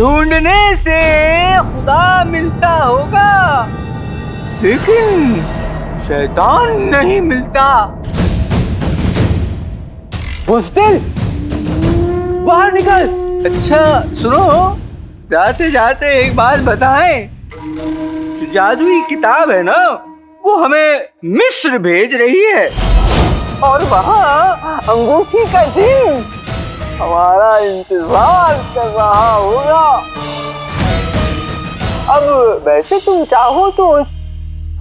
ढूंढने से खुदा मिलता होगा, लेकिन शैतान नहीं मिलता। मुस्तिल, बाहर निकल। अच्छा सुनो, जाते जाते एक बात बताएं, जो जादुई किताब है ना, वो हमें मिस्र भेज रही है और वहाँ अंगूठी का टीम हमारा इंतजार कर रहा होगा। अब वैसे तुम चाहो तो उस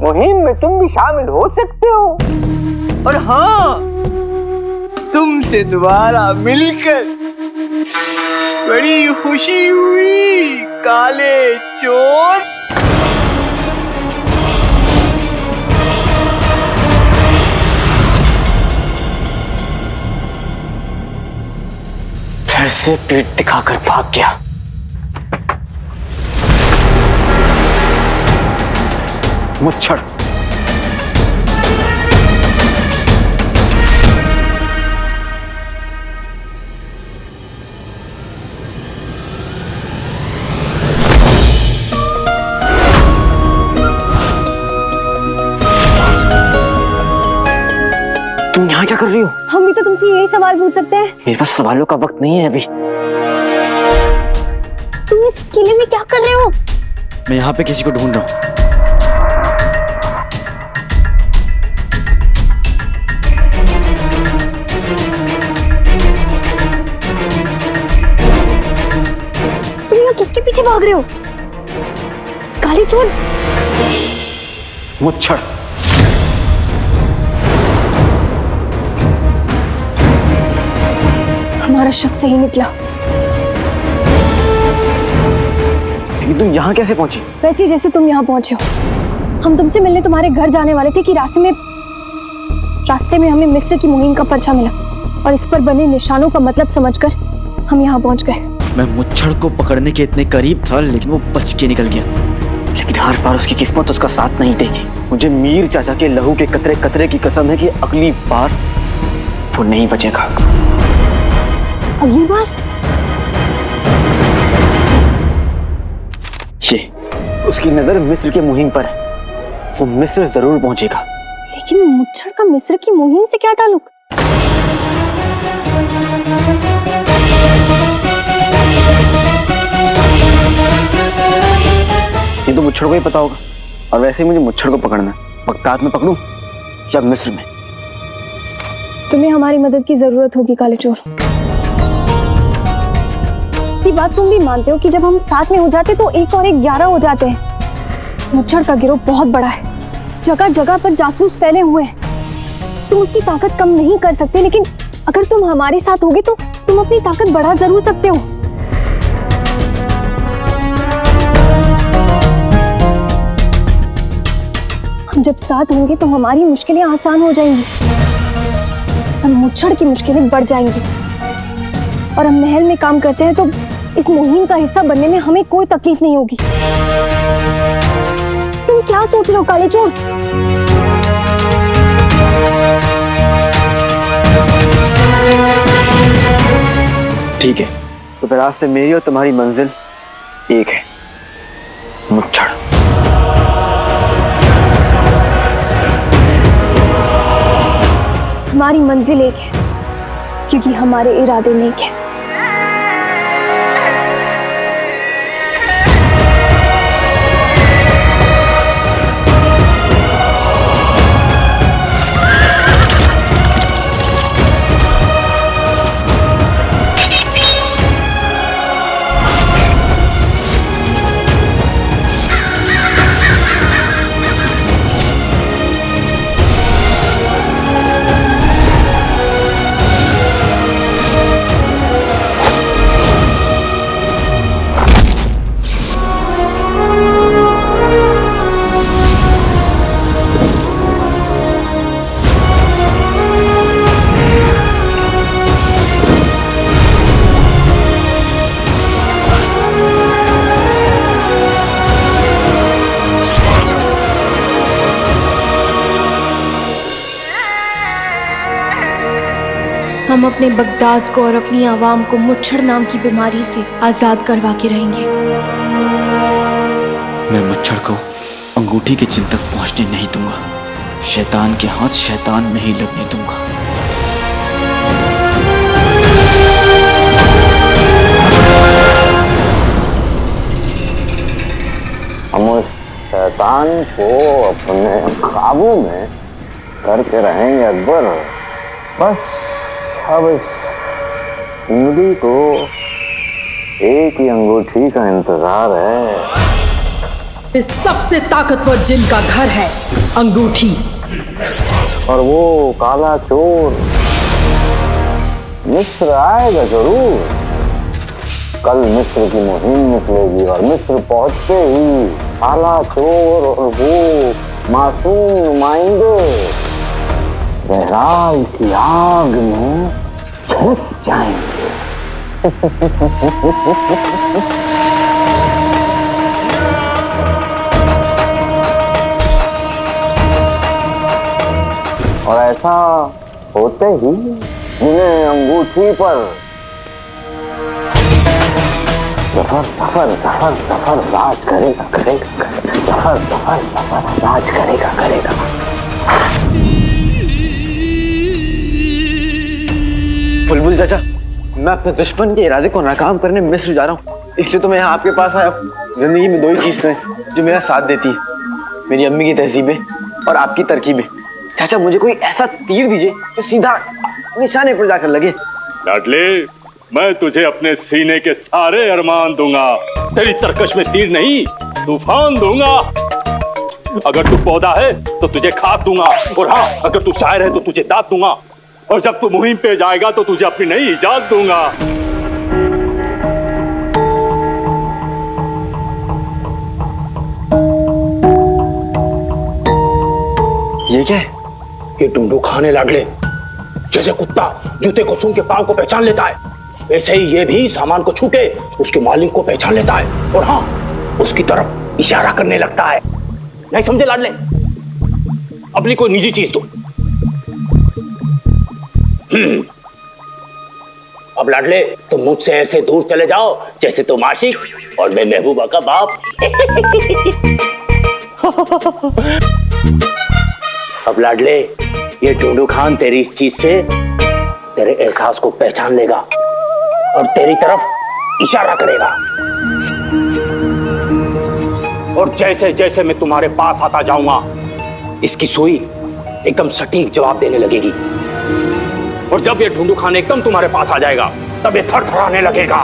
मुहिम में तुम भी शामिल हो सकते हो। और हाँ, तुमसे दोबारा मिलकर बड़ी खुशी हुई काले चोर। फिर से पीठ दिखाकर भाग गया। मुच्छड़, तुम यहाँ क्या कर रही हो? हम भी तो तुमसे यही सवाल पूछ सकते हैं। मेरे पास सवालों का वक्त नहीं है अभी। तुम इस किले में क्या कर रहे हो? मैं यहाँ पे किसी को ढूंढ रहा हूँ। तुम यहाँ किसके पीछे भाग रहे हो? काले चोर। मुच्छड़, हमारा शक सही निकला। लेकिन तुम यहाँ कैसे पहुंची? वैसे ही जैसे तुम यहाँ पहुंचे हो। हम तुमसे मिलने तुम्हारे घर जाने वाले थे कि रास्ते में हमें मिस्र की मुहिम का पर्चा मिला और इस पर बने निशानों का मतलब समझकर हम यहाँ पहुंच गए। मैं मुच्छड़ को पकड़ने के इतने करीब था, लेकिन वो बच के निकल गया। लेकिन हर बार उसकी किस्मत उसका साथ नहीं देगी। मुझे मीर चाचा के लहू के कतरे कतरे की कसम है कि अगली बार वो नहीं बचेगा। अगली बार? ये उसकी नजर मिस्र के मुहिम पर है, वो मिस्र जरूर पहुंचेगा। लेकिन मुच्छड़ का मिस्र की मुहिम से क्या ताल्लुक? ये तो मुच्छड़ को ही पता होगा। और वैसे ही मुझे मुच्छड़ को पकड़ना है। बगदाद में पकड़ूं या मिस्र में? तुम्हें हमारी मदद की जरूरत होगी काले चोर। ये बात तुम भी मानते हो कि जब हम साथ में हो जाते तो 1 और 1 11 हो जाते हैं। मुच्छड़ का गिरोह बहुत बड़ा है, जगह जगह पर जासूस फैले हुए हैं। तुम उसकी ताकत कम नहीं कर सकते, लेकिन अगर तुम हमारे साथ होगे तो तुम अपनी ताकत बढ़ा जरूर सकते हो। हम जब साथ होंगे तो हमारी मुश्किलें आसान हो जाएंगी और मुच्छड़ की मुश्किलें बढ़ जाएंगी। और हम महल में काम करते हैं तो इस मुहिम का हिस्सा बनने में हमें कोई तकलीफ नहीं होगी। तुम क्या सोच रहे हो काले चोर? ठीक है, तो फिर आज से मेरी और तुम्हारी मंजिल एक है, मुच्छड़। हमारी मंजिल एक है क्योंकि हमारे इरादे नेक हैं। हम अपने बगदाद को और अपनी आवाम को मुच्छड़ नाम की बीमारी से आजाद करवा के रहेंगे। मैं मच्छर को अंगूठी के चिन्ह तक पहुंचने नहीं दूंगा। शैतान के हाथ शैतान नहीं लगने दूंगा। हम उस शैतान को अपने काबू में करके रहेंगे अकबर। बस अब इस उंगली को एक ही अंगूठी का इंतजार है। इस सबसे ताकतवर जिन का घर है अंगूठी। और वो काला चोर मिस्र आएगा जरूर। कल मिस्र की मुहिम निकलेगी और मिस्र पहुंचते ही काला चोर और वो मासूम नुमाइंदे बहराल की आग में झुलस जाएंगे। और ऐसा होते ही उन्हें अंगूठी पर सफर सफर सफर सफर राज करेगा करेगा सफर सफर सफर राज करेगा करेगा। बुलबुल चाचा, मैं अपने दुश्मन के इरादे को नाकाम करने मिस्र जा रहा हूँ, इसलिए तो मैं यहाँ आपके पास आया। जिंदगी में दो ही चीज तो है जो मेरा साथ देती है, मेरी अम्मी की तहजीबें और आपकी तरकीबें। चाचा मुझे कोई ऐसा तीर दीजिए जो सीधा निशाने पर जाकर लगे। लाडले, मैं तुझे अपने सीने के सारे अरमान दूंगा। तेरी तरकश में तीर नहीं, तूफान दूंगा। अगर तू पौधा है तो तुझे खाद दूंगा, और हाँ, अगर तू शायर है तो तुझे दाद दूंगा, और जब तू मुहिम पे जाएगा तो तुझे अपनी नई इजाद दूंगा। ये क्या है? ये टुंडू खाने लाडले, जैसे कुत्ता जूते को सूंघ के पांव को पहचान लेता है, वैसे ही ये भी सामान को छू के उसके मालिक को पहचान लेता है, और हाँ, उसकी तरफ इशारा करने लगता है। नहीं समझे लाडले? अपनी कोई निजी चीज दो। अब लाडले, तुम मुझसे ऐसे दूर चले जाओ जैसे तुम आशिक और मैं महबूबा का बाप। अब लाडले, ये टुंडू खान तेरी इस चीज से तेरे एहसास को पहचान लेगा और तेरी तरफ इशारा करेगा, और जैसे जैसे मैं तुम्हारे पास आता जाऊंगा इसकी सुई एकदम सटीक जवाब देने लगेगी, और जब ये टुंडू खान एकदम तुम्हारे पास आ जाएगा तब ये थरथराने लगेगा।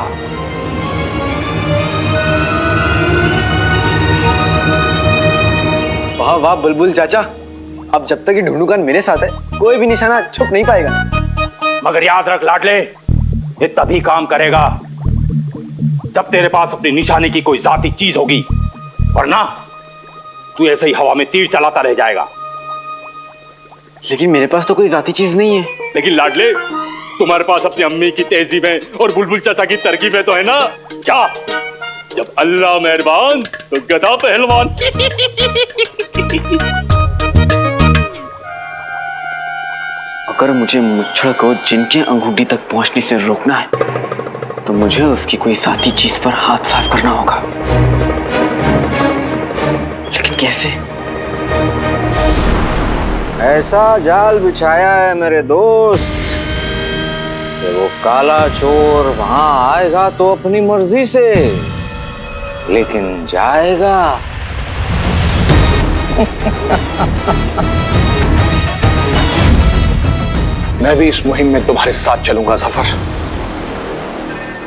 वाह वाह बुलबुल चाचा, अब जब तक ये ढूंढू खान मेरे साथ है कोई भी निशाना छुप नहीं पाएगा। मगर याद रख लाडले, ये तभी काम करेगा जब तेरे पास अपनी निशाने की कोई जाती चीज होगी, वरना तू ऐसे ही हवा में तीर चलाता रह जाएगा। लेकिन मेरे पास तो कोई जाती चीज नहीं है। लेकिन लाडले, तुम्हारे पास अपनी अम्मी की तहजीबें और बुलबुल चाचा की तरकीबें तो है ना। जा, जब अल्लाह मेहरबान तो गधा पहलवान। अगर मुझे मुच्छड़ को जिनके अंगूठी तक पहुंचने से रोकना है तो मुझे उसकी कोई साथी चीज पर हाथ साफ करना होगा। लेकिन कैसे? ऐसा जाल बिछाया है मेरे दोस्त कि वो काला चोर वहां आएगा तो अपनी मर्जी से, लेकिन जाएगा मैं भी इस मुहिम में तुम्हारे साथ चलूंगा सफर।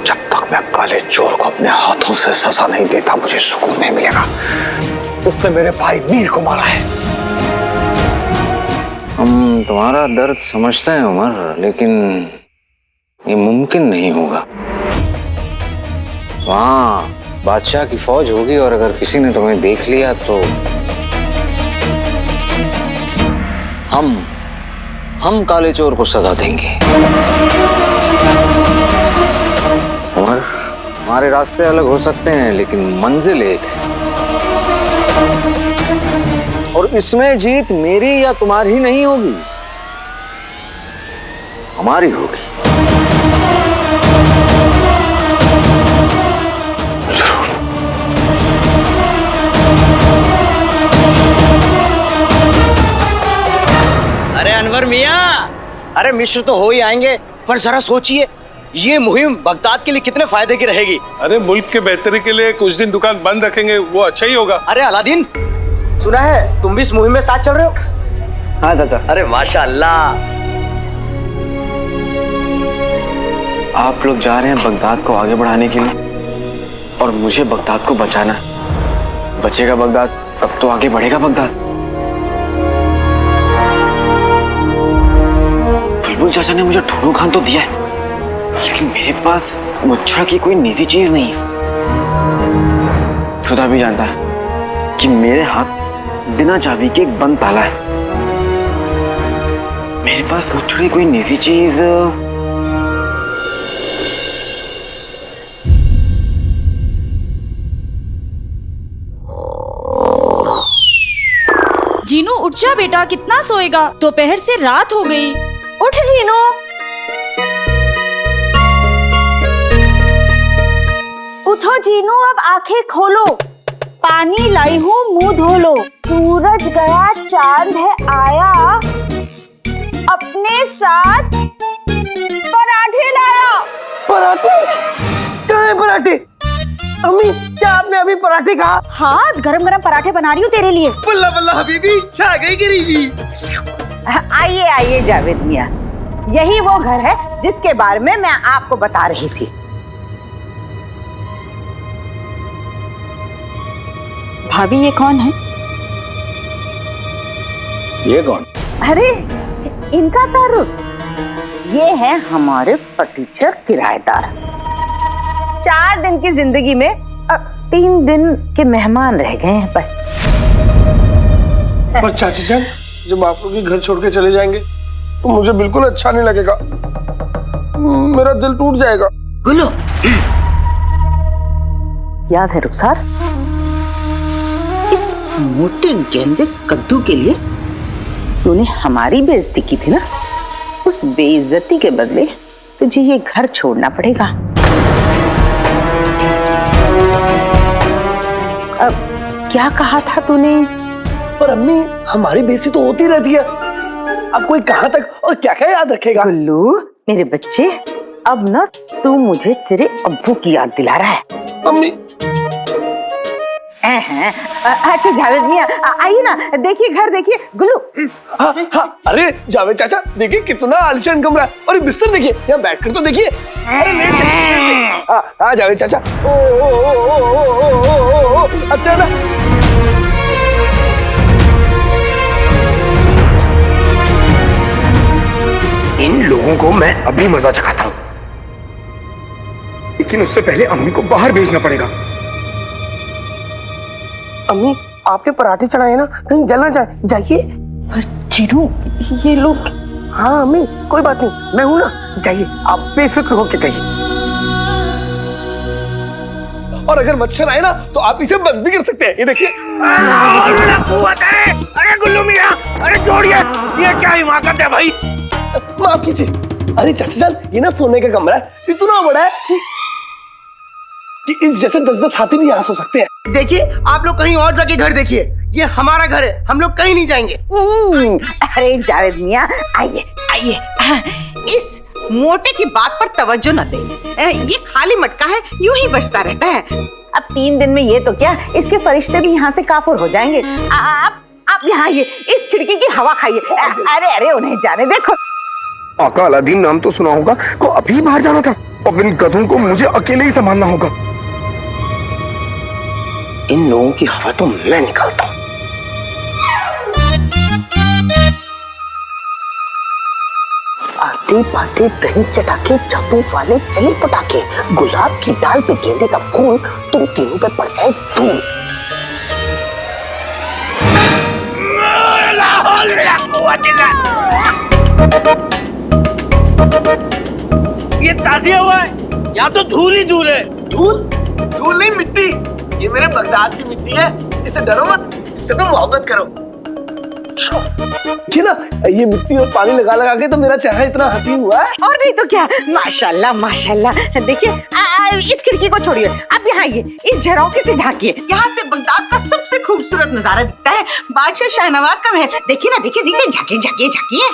जब तक मैं काले चोर को अपने हाथों से सजा नहीं देता मुझे सुकून नहीं मिलेगा। उसने मेरे भाई मीर को मारा है। हम तुम्हारा दर्द समझते हैं उमर, लेकिन ये मुमकिन नहीं होगा। वहां बादशाह की फौज होगी और अगर किसी ने तुम्हें देख लिया तो हम काले चोर को सजा देंगे। उमर, हमारे रास्ते अलग हो सकते हैं लेकिन मंजिल एक है, और इसमें जीत मेरी या तुम्हारी नहीं होगी, हमारी होगी। अरे अनवर मियाँ, अरे मिस्र तो हो ही आएंगे, पर जरा सोचिए ये मुहिम बगदाद के लिए कितने फायदे की रहेगी। अरे मुल्क के बेहतरी के लिए कुछ दिन दुकान बंद रखेंगे, वो अच्छा ही होगा। अरे अलादीन, सुना है तुम भी इस मुहिम में साथ चल रहे हो? हाँ चाचा। अरे माशाअल्लाह। आप लोग जा रहे हैं बगदाद को आगे बढ़ाने के लिए और मुझे बगदाद को बचाना है। बचेगा बगदाद तब तो आगे बढ़ेगा बगदाद। बुलबुल चाचा ने मुझे ठुडू खान तो दिया है, लेकिन मेरे पास मुच्छड़ की कोई निजी चीज नहीं है। खुदा भी जानता है कि मेरे हाथ बिना चाबी के एक बंद ताला है। मेरे पास मुच्छड़ की कोई निजी चीज जीनू उठ जा बेटा, कितना सोएगा, दोपहर से रात हो गई। उठ जीनू। उठो जीनू, अब आंखें खोलो। पानी लाई हूँ, मुंह धो लो। सूरज गया, चांद है आया, अपने साथ पराठे लाया। पराठे? क्या है पराठे? अम्मी, क्या आपने अभी पराठे कहा? हाँ, गरम गरम पराठे बना रही हूँ तेरे लिए। बल्ला बल्ला हबीबी, इच्छा आ गई गरीबी। आइए आइए जावेद मियाँ, यही वो घर है जिसके बारे में मैं आपको बता रही थी। भाभी ये कौन है? ये कौन? अरे इनका तारुफ, ये है हमारे फर्नीचर किराएदार। 4 दिन की जिंदगी में 3 दिन के मेहमान रह गए हैं बस। पर चाची जान, जब आप लोग घर छोड़ के चले जाएंगे तो मुझे बिल्कुल अच्छा नहीं लगेगा, मेरा दिल टूट जाएगा। गुल्लू, याद है रुखसार, इस मोटे गेंदे कद्दू के लिए तूने हमारी बेइज्जती की थी ना? उस बेइज्जती के बदले तुझे ये घर छोड़ना पड़ेगा। अब क्या कहा था तूने? पर अम्मी, हमारी बेइज्जती तो होती रहती है, अब कोई कहां तक और क्या क्या याद रखेगा? गुल्लू मेरे बच्चे, अब ना तू मुझे तेरे अब्बू की याद दिला रहा है। अम्मी अच्छा जावेद मियाँ, आइए ना, देखिए घर देखिए। गुल्लू, हाँ हाँ, अरे जावेद चाचा देखिए कितना आलीशान कमरा है, और ये बिस्तर देखिए, यहाँ बैठकर तो देखिए। अरे नहीं, हाँ हाँ जावेद चाचा, ओ अच्छा ना। इन लोगों को मैं अभी मजा चखाता हूँ, लेकिन उससे पहले अम्मी को बाहर भेजना पड़ेगा। अम्मी, आपके पराठे चढ़ाए ना, कहीं जल ना जाए, जाइए। पर जीनू, ये लोग। हाँ अम्मी, कोई बात नहीं, मैं हूं ना, जाइए, आप बेफिक्र होके जाइए। और अगर मच्छर आए ना तो आप इसे बंद भी कर सकते हैं, ये देखिए। अरे गुल्लू मियां, अरे छोड़िए, ये क्या हिमाकत है भाई। माफ कीजिए। अरे चाचा जान, ये ना सोने का कमरा है, इतना बड़ा है कि इस जैसे 10-10 हाथी भी यहाँ सो सकते हैं। देखिए, आप लोग कहीं और जाके घर देखिए, ये हमारा घर है, हम लोग कहीं नहीं जाएंगे। अरे जावेद मियाँ, आइए आइए, इस मोटे की बात पर तवज्जो न दें, ये खाली मटका है, यूं ही बचता रहता है। अब 3 दिन में ये तो क्या, इसके फरिश्ते भी यहाँ से काफुर हो जाएंगे। आप यहाँ आइए, इस खिड़की की हवा खाइए। अरे अरे उन्हें जाने देखो। आका अलादीन नाम तो सुना होगा, को अभी बाहर जाना था, और इन गधों को मुझे अकेले ही संभालना होगा। इन लोगों की हवा तो मैं निकालता हूँ। आते पाते दही चटाके, जादू वाले चले पटाखे, गुलाब की डाल पे गेंदे का फूल, तुम तीनों पे पड़ जाए धूल। ये ताजिया हुआ है, यहाँ तो धूल ही धूल है। धूल? धूल नहीं, मिट्टी। ये मेरे बगदाद की मिट्टी है, इसे डरो मत, इससे तो मोहब्बत करो। देखिए ना, ये मिट्टी और पानी लगा लगा के तो मेरा चेहरा इतना हसीन हुआ है। और नहीं तो क्या, माशाल्लाह माशाल्लाह। देखिए इस खिड़की को छोड़िए, आप यहाँ आइए, इस झरोखे से झांकिए। यहाँ से बगदाद का सबसे खूबसूरत नजारा दिखता है, बादशाह शाहनवाज का महल। देखिए ना, देखिए देखिए, झांकिए झांकिए झांकिए।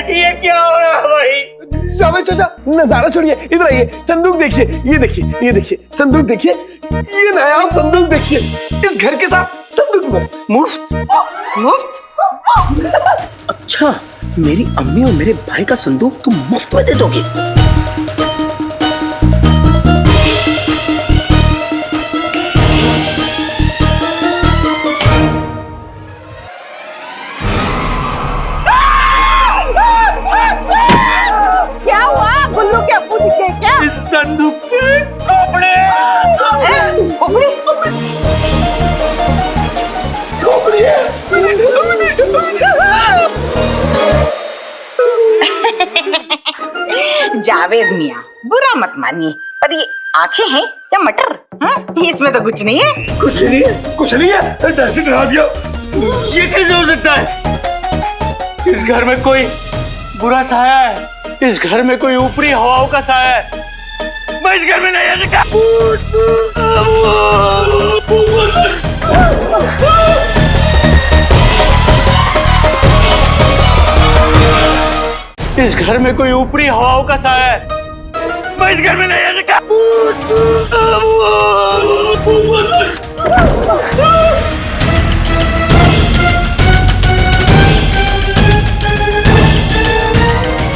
ये क्या हो रहा है भाई? शाबाश चाचा, नजारा छोड़िए, इधर आइए, संदूक देखिए, ये देखिए, ये देखिए, संदूक देखिए, ये नायाब संदूक देखिए। इस घर के साथ संदूक मुफ्त मुफ्त। अच्छा, मेरी अम्मी और मेरे भाई का संदूक तुम मुफ्त में दे दोगे? क्या हुआ? गुल्लू के अप्पू दिखे क्या? इस संदूक के कपड़े। जावेद मियाँ, बुरा मत मानिए, पर ये आंखें हैं या मटर? इसमें तो कुछ नहीं है। कुछ नहीं है, कुछ नहीं है, डर से डरा दिया। ये कैसे हो सकता है? इस घर में कोई बुरा साया है, इस घर में कोई ऊपरी हवाओं का साया है। मैं इस घर में नहीं रह सकता। इस घर में कोई ऊपरी हवाओं का साया है, मैं इस घर में नहीं रह सकता।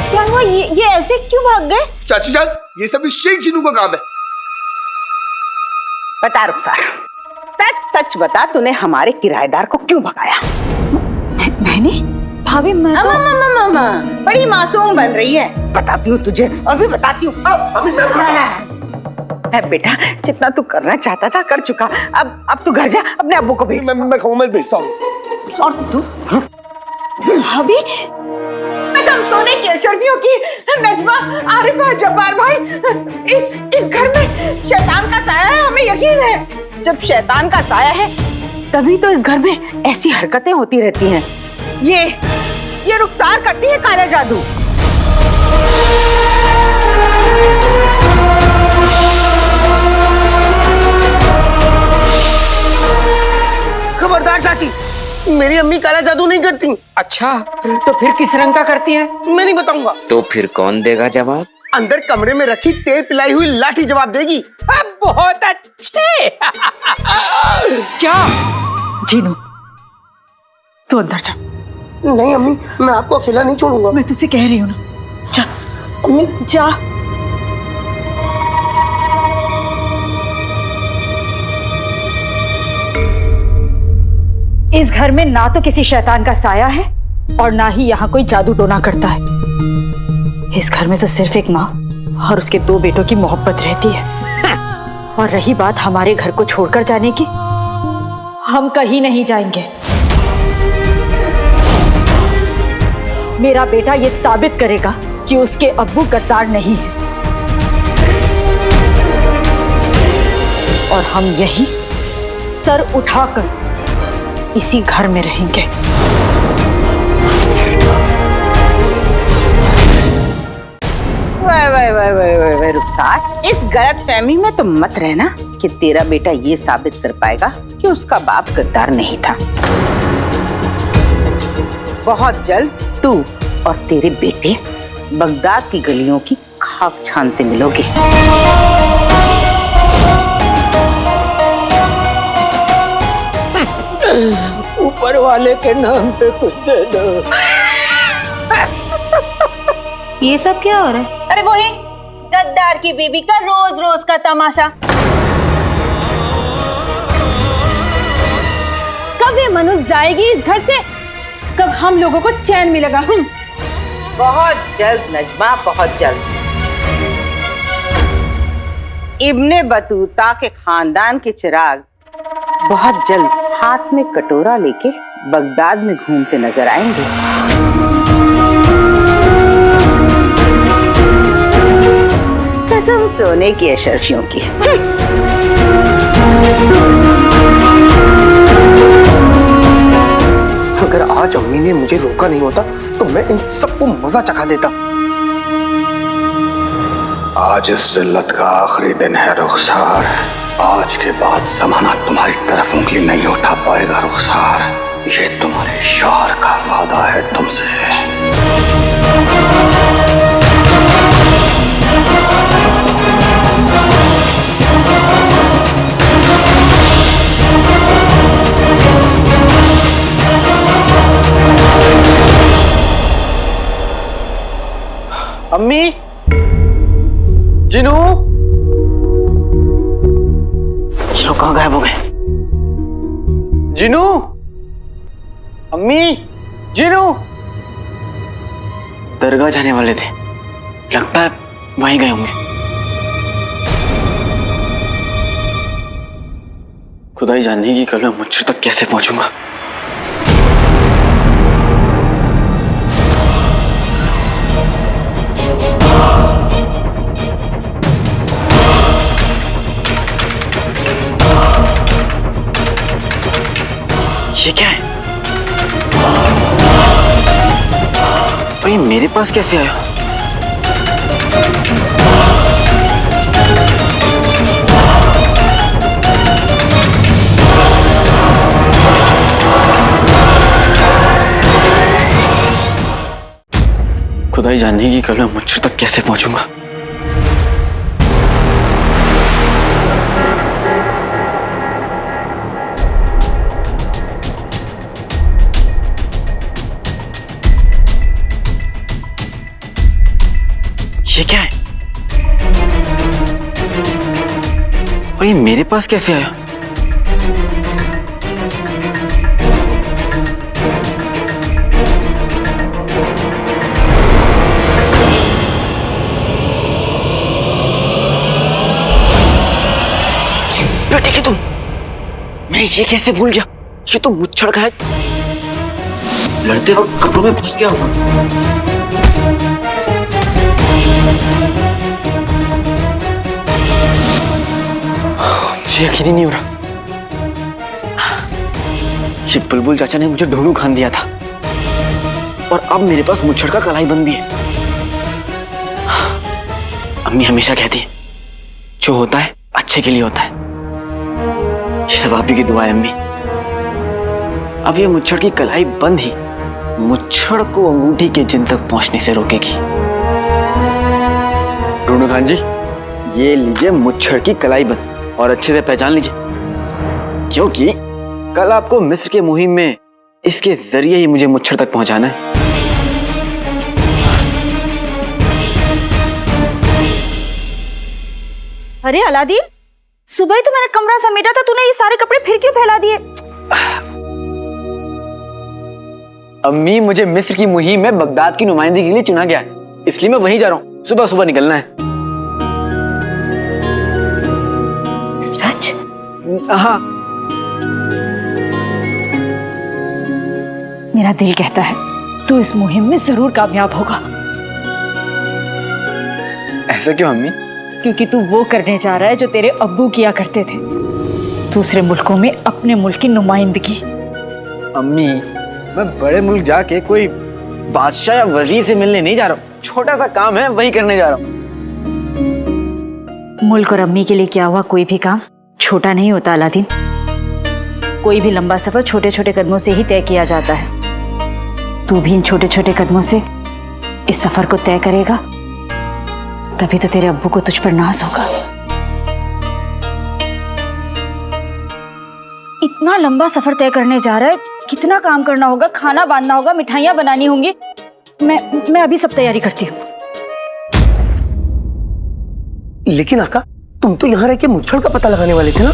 क्या हुआ? ये ऐसे क्यों भाग गए? चाची जान, ये सब इस शेख जिनू का काम है। बता रुखसार, सच सच बता, तूने हमारे किराएदार को क्यों भगाया? मैंने? भाभी मैं तो... बड़ी मासूम बन रही है। बताती हूँ तुझे, अभी बताती हूँ। बेटा, जितना तू करना चाहता था कर चुका। अब तू घर जा, अपने अब्बू को भेज। मैं कहूँ, मैं भेजता हूँ। और तू भाभी, कसम सोने की अशरफियों की, नजमा, आरिफा, जब्बार भाई, इस घर में शैतान का साया है, हमें यकीन है। जब शैतान का साया है तभी तो इस घर में ऐसी हरकतें होती रहती हैं। ये रुखसार करती है काला जादू। खबरदार चाची, मेरी अम्मी काला जादू नहीं करती। अच्छा, तो फिर किस रंग का करती है? मैं नहीं बताऊंगा। तो फिर कौन देगा जवाब? अंदर कमरे में रखी तेल पिलाई हुई लाठी जवाब देगी। बहुत अच्छे। क्या? जीनू, तू अंदर जा। नहीं अम्मी, मैं आपको अकेला नहीं छोड़ूंगा। मैं तुझसे कह रही हूँ ना, जा अम्मी, जा। इस घर में ना तो किसी शैतान का साया है और ना ही यहाँ कोई जादू टोना करता है। इस घर में तो सिर्फ एक माँ और उसके 2 बेटों की मोहब्बत रहती है। और रही बात हमारे घर को छोड़कर जाने की, हम कहीं नहीं जाएंगे। मेरा बेटा ये साबित करेगा कि उसके अब्बू गद्दार नहीं है, और हम यही सर उठाकर इसी घर में रहेंगे। वाह रुखसार, इस गलत फहमी में तो मत रहना कि तेरा बेटा ये साबित कर पाएगा कि उसका बाप गद्दार नहीं था। बहुत जल्द तू और तेरे बेटे बगदाद की गलियों की खाक छानते मिलोगे। ऊपर वाले के नाम पे कुछ दे दो। ये सब क्या हो रहा है? अरे वही गद्दार की बीबी का रोज रोज का तमाशा। कब ये मनुष्य जाएगी इस घर से? कब हम लोगों को चैन मिलेगा? बहुत जल्द नजमा, बहुत जल्द। इब्ने बतूता के खानदान के चिराग बहुत जल्द हाथ में कटोरा लेके बगदाद में घूमते नजर आएंगे। कसम सोने की अशर्फियों की। अगर आज अम्मी ने मुझे रोका नहीं होता तो मैं इन सबको मजा चखा देता। आज इस जिल्लत का आखिरी दिन है रुखसार। आज के बाद जमाना तुम्हारी तरफ उंगली नहीं उठा पाएगा रुखसार। ये तुम्हारे शार का वादा है तुमसे। अम्मी, जिनू, ये लोग कहाँ गायब हो गए? जिनू, अम्मी, जिनू, दरगाह जाने वाले थे, लगता है वहीं गए होंगे। खुदाई जानने की कल मैं मुझसे तक कैसे पहुंचूंगा। ये क्या है? भाई मेरे पास कैसे आया? खुदाई जानने की कल मैं मुझसे तक कैसे पहुंचूंगा। ये क्या है? और ये मेरे पास कैसे आया? बेटे की तुम, मैं ये कैसे भूल गया? ये तो मुच्छड़ का है। लड़ते वक्त कपड़ों में फंस गया होगा। यकीन ही नहीं हो रहा। ये बुलबुल चाचा ने मुझे ढोलू खान दिया था और अब मेरे पास मुच्छड़ का कलाई बंद भी है। अम्मी हमेशा कहती है जो होता है अच्छे के लिए होता है। ये सब आप ही की दुआ है अम्मी। अब ये मुच्छड़ की कलाई बंद ही मुच्छड़ को अंगूठी के जिन तक पहुंचने से रोकेगी। ढोलू खान जी, ये लीजिए मुच्छड़ की कलाई बंद और अच्छे से पहचान लीजिए, क्योंकि कल आपको मिस्र के मुहिम में इसके जरिए ही मुझे मुच्छड़ तक पहुंचाना है। अरे अलादीन, सुबह ही तो मैंने कमरा समेटा था, तूने ये सारे कपड़े फिर क्यों फैला दिए? अम्मी, मुझे मिस्र की मुहिम में बगदाद की नुमाइंदगी के लिए चुना गया है, इसलिए मैं वहीं जा रहा हूँ। सुबह सुबह निकलना है। सच? हाँ। मेरा दिल कहता है तू इस मुहिम में जरूर कामयाब होगा। ऐसा क्यों अम्मी? क्योंकि तू वो करने जा रहा है जो तेरे अब्बू किया करते थे, दूसरे मुल्कों में अपने मुल्क की नुमाइंदगी। अम्मी, मैं बड़े मुल्क जाके कोई बादशाह या वजीर से मिलने नहीं जा रहा हूँ। छोटा सा काम है, वही करने जा रहा हूँ। मुल्क और अम्मी के लिए किया हुआ कोई भी काम छोटा नहीं होता अलादीन। कोई भी लंबा सफर छोटे छोटे कदमों से ही तय किया जाता है। तू भी इन छोटे छोटे कदमों से इस सफर को तय करेगा, तभी तो तेरे अब्बू को तुझ पर नाज होगा। इतना लंबा सफर तय करने जा रहा है, कितना काम करना होगा, खाना बांधना होगा, मिठाइयां बनानी होंगी। मैं अभी सब तैयारी करती हूँ। लेकिन आका, तुम तो यहाँ रह के मुच्छड़ का पता लगाने वाले थे ना?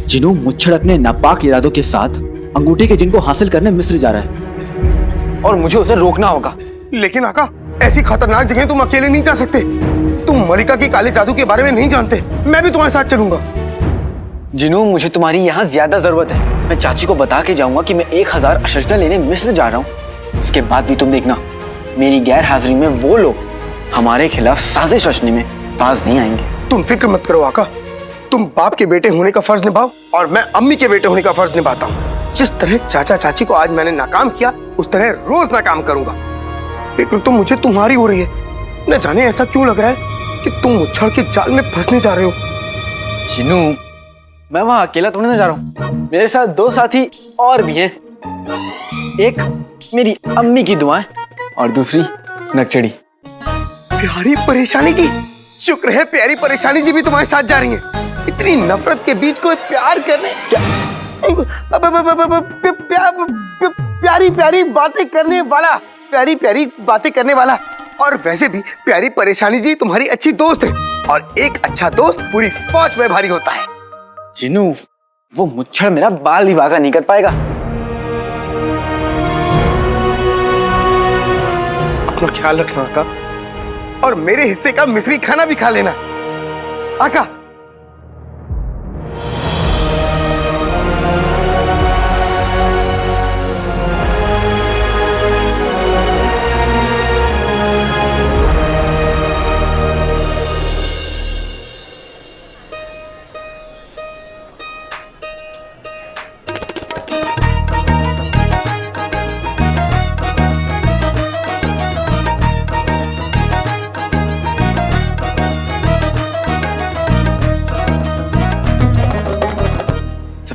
जिनू, मुच्छड़ अपने नापाक इरादों के साथ अंगूठी के जिनको हासिल करने मिस्र जा रहा है और मुझे उसे रोकना होगा। लेकिन आका, ऐसी खतरनाक जगह तुम अकेले नहीं जा सकते। तुम मलिका के काले जादू के बारे में नहीं जानते। मैं भी तुम्हारे साथ चलूंगा। जिनू, मुझे तुम्हारी यहाँ ज्यादा जरूरत है। मैं चाची को बता के जाऊंगा कि मैं 1000 अशर्फियां लेने मिस्र जा रहा हूँ। उसके बाद भी तुम देखना, मेरी गैर हाजिरी में वो लोग हमारे खिलाफ साजिश रचने में पास नहीं आएंगे। तुम फिक्र मत करो आका, तुम बाप के बेटे होने का फर्ज निभाओ और मैं अम्मी के बेटे होने का फर्ज निभाता हूँ। जिस तरह चाचा चाची को आज मैंने नाकाम किया, उस तरह रोज नाकाम करूंगा। फिक्र तो मुझे तुम्हारी हो रही है। न जाने ऐसा क्यों लग रहा है कि तुम मुच्छड़ के जाल में फंसने जा रहे हो। चिनू, मैं वहां अकेला थोड़ी ना जा रहा हूँ, मेरे साथ 2 साथी और भी हैं। एक मेरी अम्मी की दुआएं और दूसरी नकचड़ी। प्यारी परेशानी जी, शुक्र है प्यारी परेशानी जी भी तुम्हारे साथ जा रही हैं। इतनी नफरत के बीच कोई प्यार करने क्या प्यारी प्यारी बातें करने वाला, प्यारी प्यारी बातें करने वाला। और वैसे भी प्यारी परेशानी जी तुम्हारी अच्छी दोस्त है, और एक अच्छा दोस्त पूरी फौज में भारी होता है। चिनू, वो मुच्छड़ मेरा बाल विवाह का नहीं कर पाएगा। अपना ख्याल रखना आका, और मेरे हिस्से का मिश्री खाना भी खा लेना आका।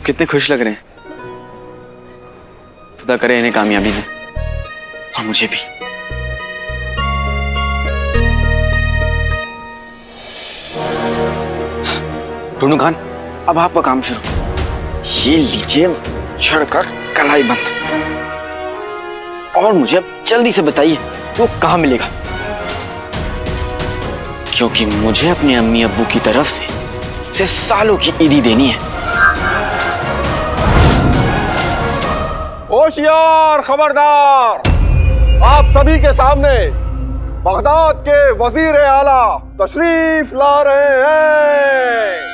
कितने खुश लग रहे हैं। खुदा करे इन्हें कामयाबी दे, और मुझे भी। टूनू खान, अब आपका काम शुरू। ये लीजिए छड़ का कलाई बंद, और मुझे अब जल्दी से बताइए वो कहाँ मिलेगा, क्योंकि मुझे अपने अम्मी अब्बू की तरफ से सालों की ईदी देनी है। होशियार, खबरदार, आप सभी के सामने बगदाद के वजीर आला तशरीफ ला रहे हैं।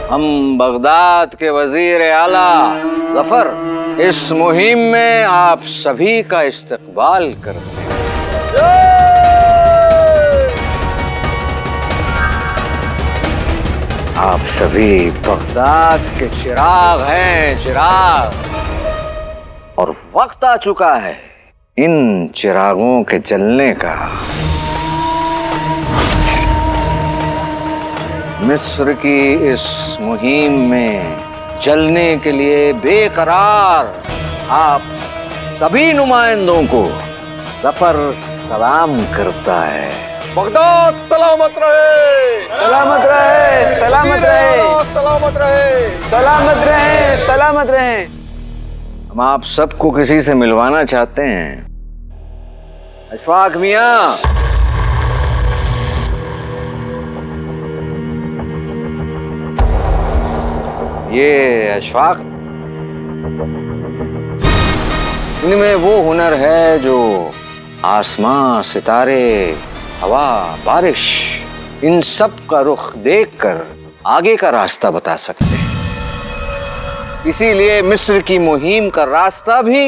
हम बगदाद के वजीर आला जफर इस मुहिम में आप सभी का इस्तकबाल करते हैं। आप सभी बगदाद के चिराग हैं, चिराग, और वक्त आ चुका है इन चिरागों के जलने का। मिस्र की इस मुहिम में जलने के लिए बेकरार आप सभी नुमाइंदों को जफर सलाम करता है। बगदाद सलामत रहे, सलामत रहे, सलामत रहे, सलामत रहे, सलामत रहे, सलामत रहे। हम आप सबको किसी से मिलवाना चाहते हैं। अशफाक मियां, ये अशफाक, इनमें वो हुनर है जो आसमां, सितारे, हवा, बारिश, इन सब का रुख देखकर आगे का रास्ता बता सकते हैं। इसीलिए मिस्र की मुहिम का रास्ता भी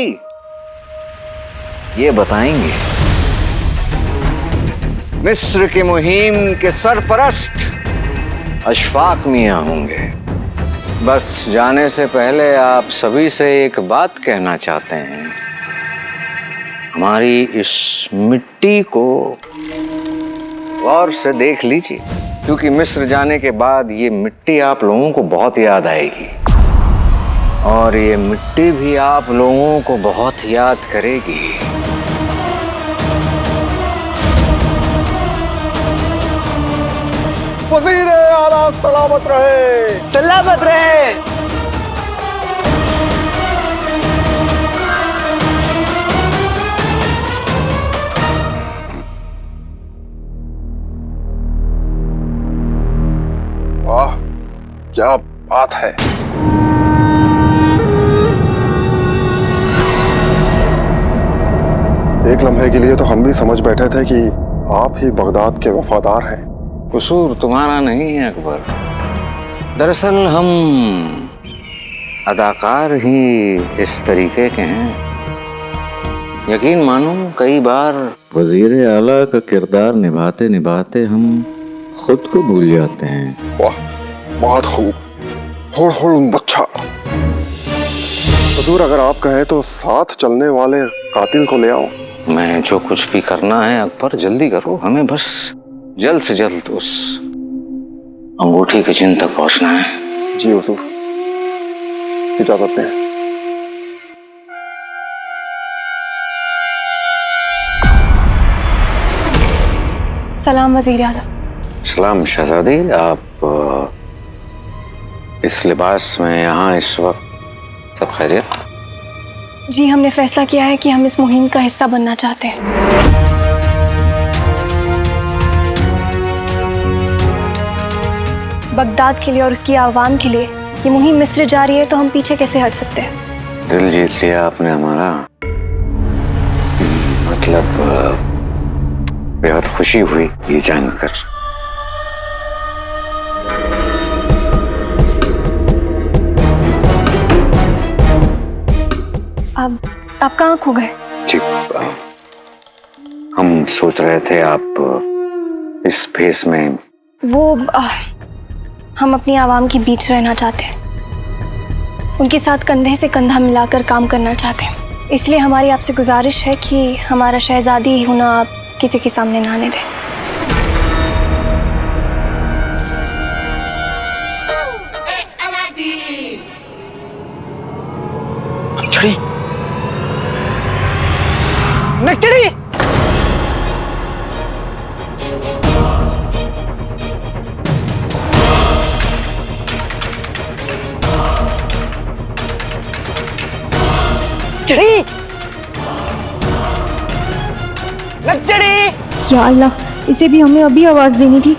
ये बताएंगे। मिस्र की मुहिम के सरपरस्त अशफाक मियां होंगे। बस जाने से पहले आप सभी से एक बात कहना चाहते हैं। हमारी इस मिट्टी को गौर से देख लीजिए, क्योंकि मिस्र जाने के बाद ये मिट्टी आप लोगों को बहुत याद आएगी, और ये मिट्टी भी आप लोगों को बहुत याद करेगी। वजीर आला सलामत रहे, सलामत रहे। वाह, क्या बात है। एक लम्हे के लिए तो हम भी समझ बैठे थे कि आप ही बगदाद के वफादार हैं। कसूर तुम्हारा नहीं है अकबर, दरअसल हम अदाकार ही इस तरीके के हैं। यकीन मानो कई बार वजीर आला का किरदार निभाते निभाते हम खुद को भूल जाते हैं। वाह, बहुत खूब। अच्छा हुजूर, अगर आप कहें तो साथ चलने वाले कातिल को ले आओ। मैं जो कुछ भी करना है अकबर जल्दी करो, हमें बस जल्द से जल्द उस अंगूठी के चिन्ह तक पहुंचना है। जी हुजूर, इजाजत दें। सलाम वजीर आला। सलाम शहजादी, आप इस लिबास में यहाँ इस वक्त सब खैरियत? जी, हमने फैसला किया है कि हम इस मुहिम का हिस्सा बनना चाहते हैं। बगदाद के लिए और उसकी आवाम के लिए ये मुहिम मिस्र जा रही है, तो हम पीछे कैसे हट सकते हैं। दिल जीत लिया आपने हमारा। मतलब बेहद खुशी हुई ये जानकर। अब आप कहाँ खो गए? जी, हम सोच रहे थे आप इस भेस में। हम अपनी आवाम के बीच रहना चाहते हैं, उनके साथ कंधे से कंधा मिलाकर काम करना चाहते हैं। इसलिए हमारी आपसे गुजारिश है कि हमारा शहजादी होना आप किसी के सामने ना आने दें। नक्चड़ी, नक्चड़ी, नक्चड़ी, नक्चड़ी। या अल्लाह, इसे भी हमें अभी आवाज देनी थी।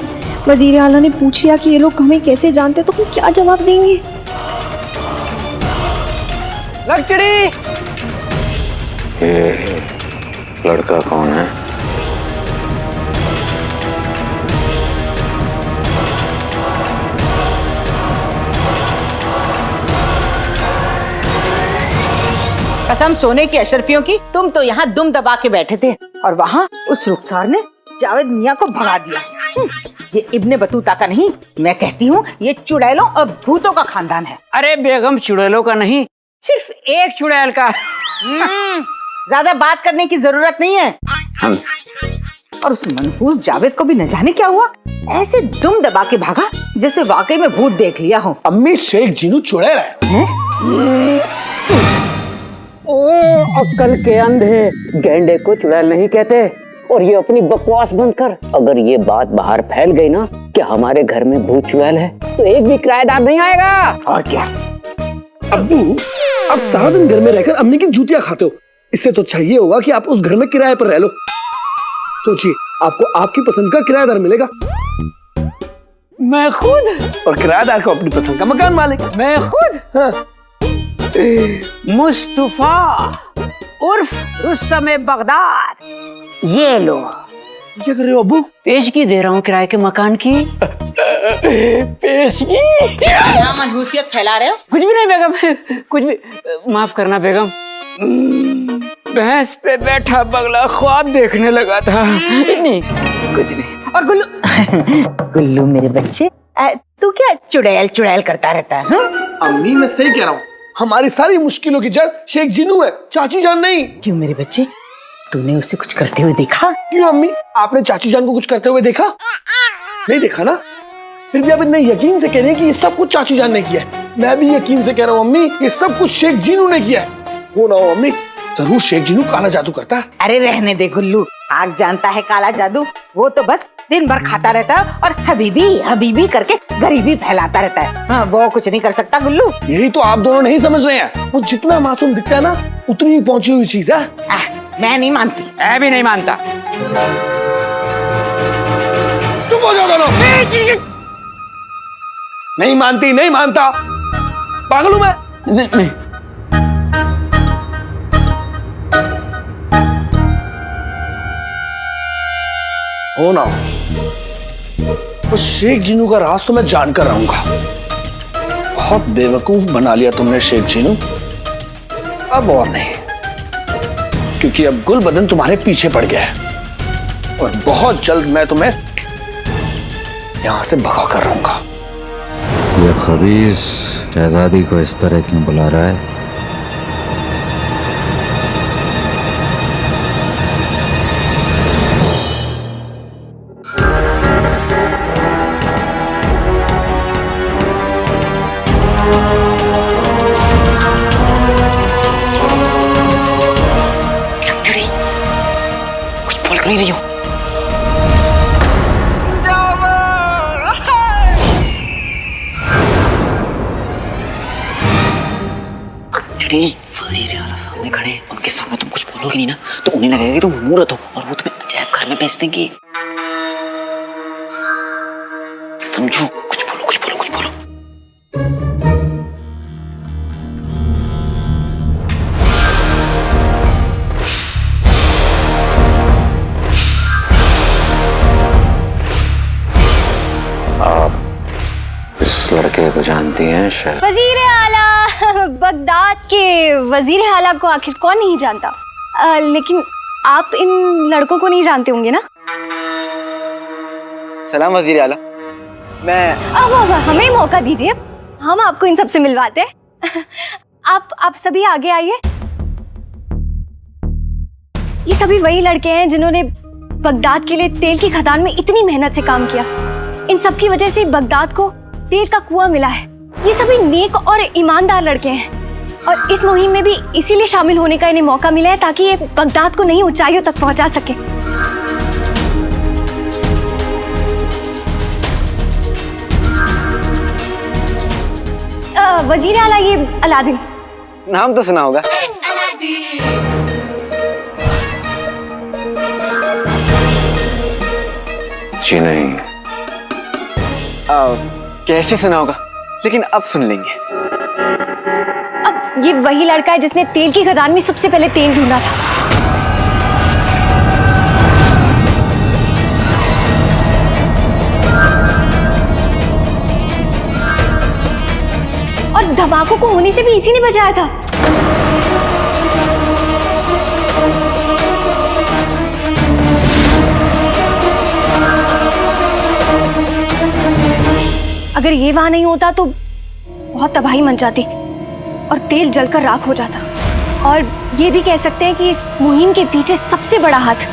वजीर आला ने पूछ लिया कि ये लोग हमें कैसे जानते, तो हम क्या जवाब देंगे? नक्चड़ी। ये लड़का कौन है? कसम सोने की अशरफियों की, तुम तो यहाँ दुम दबा के बैठे थे और वहाँ उस रुखसार ने जावेद मियाँ को भगा दिया। ये इब्ने बतूता का नहीं, मैं कहती हूँ ये चुड़ैलों और भूतों का खानदान है। अरे बेगम, चुड़ैलों का नहीं, सिर्फ एक चुड़ैल का। ज्यादा बात करने की जरूरत नहीं है। और उस मनहूस जावेद को भी न जाने क्या हुआ, ऐसे दुम दबा के भागा जैसे वाकई में भूत देख लिया हो। अम्मी, शेख जिनू चुड़ैल है। ओ अक्ल के अंधे, गेंडे को चुड़ैल नहीं कहते। और ये अपनी बकवास बंद कर। अगर ये बात बाहर फैल गई ना कि हमारे घर में भूत चुड़ैल है, तो एक भी किराएदार नहीं आएगा। और क्या? अब्बू, आप सारा दिन घर में रहकर अम्मी की जूतियां खाते हो, इससे तो अच्छा ये होगा कि आप उस घर में किराए पर रह लो। सोचिए, आपको आपकी पसंद का किराएदार मिलेगा। मैं खुद। और किराएदार को अपनी पसंद का मकान मालिक। मैं खुद। हाँ। मुस्तफा उर्फ रुस्तम बगदाद, ये लो। क्या कर रहे हो अब्बू? पेशगी दे रहा हूँ किराए के मकान की। पेशगी? क्या मनहूसियत फैला रहे हो? कुछ भी नहीं बेगम, कुछ भी। माफ करना बेगम, भैंस पे बैठा बगला ख्वाब देखने लगा था। नहीं, कुछ नहीं। और गुल्लू गुल्लू मेरे बच्चे, तू क्या चुड़ैल चुड़ैल करता रहता है? अम्मी, मैं सही कह रहा हूँ, हमारी सारी मुश्किलों की जड़ शेख जिनू है, चाची जान नहीं। क्यों मेरे बच्चे, तूने उसे कुछ करते हुए देखा? क्यों अम्मी, आपने चाची जान को कुछ करते हुए देखा? नहीं देखा ना? फिर भी आप इतने यकीन से कह रहे हैं कि ये सब कुछ चाची जान ने किया है। मैं भी यकीन से कह रहा हूँ अम्मी, ये सब कुछ शेख जिनू ने किया है। हो ना हो अम्मी, जरूर शेख जिनू काला जादू करता है। अरे रहने दे गुल्लू, आग जानता है काला जादू। वो तो बस दिन भर खाता रहता है और हबीबी हबीबी करके गरीबी फैलाता रहता है। हाँ, वो कुछ नहीं कर सकता गुल्लू। यही तो आप दोनों नहीं समझ रहे हैं। वो जितना मासूम दिखता है ना, उतनी ही पहुंची हुई चीज है। मैं नहीं मानती। मैं भी नहीं मानता। चुप हो जाओ दोनों। नहीं मानती, नहीं मानता। पागल हूं मैं? नहीं। हो ना हो, तो शेख जीनू का राज तो मैं जानकर रहूंगा। बहुत बेवकूफ बना लिया तुमने शेख जीनू, अब और नहीं, क्योंकि अब गुलबदन तुम्हारे पीछे पड़ गया है और बहुत जल्द मैं तुम्हें यहां से भगा कर रहूंगा। ये खबीस शहजादी को इस तरह क्यों बुला रहा है? कुछ बोल क्यों नहीं रही हो? वजीर आला सामने खड़े हैं, उनके सामने तुम कुछ बोलोगे नहीं ना तो उन्हें लगेगा कि तुम मूर्ख हो और वो तुम्हें अजायब घर में भेज देंगे। समझो, कुछ बोलो, कुछ बोलो, कुछ बोलो। आप इस लड़के को जानती हैं? शायद वजीर आला बगदाद के वजीर आला को आखिर कौन नहीं जानता, लेकिन आप इन लड़कों को नहीं जानते होंगे ना? सलाम वजीर आला। मैं अब हमें मौका दीजिए, हम आपको इन सबसे मिलवाते हैं। आप सभी आगे आइए। ये सभी वही लड़के हैं जिन्होंने बगदाद के लिए तेल की खदान में इतनी मेहनत से काम किया। इन सब की वजह से बगदाद को तेल का कुआं मिला है। ये सभी नेक और ईमानदार लड़के हैं और इस मुहिम में भी इसीलिए शामिल होने का इन्हें मौका मिला है ताकि ये बगदाद को नई ऊंचाइयों तक पहुंचा सके। वजीर आला, ये अलादीन। नाम तो सुना होगा। जी नहीं। कैसे सुना होगा, लेकिन अब सुन लेंगे। अब ये वही लड़का है जिसने तेल की खदान में सबसे पहले तेल ढूंढा था। और धमाकों को होने से भी इसी ने बचाया था। अगर ये वहां नहीं होता तो बहुत तबाही मच जाती और तेल जलकर राख हो जाता। और ये भी कह सकते हैं कि इस मुहिम के पीछे सबसे बड़ा हाथ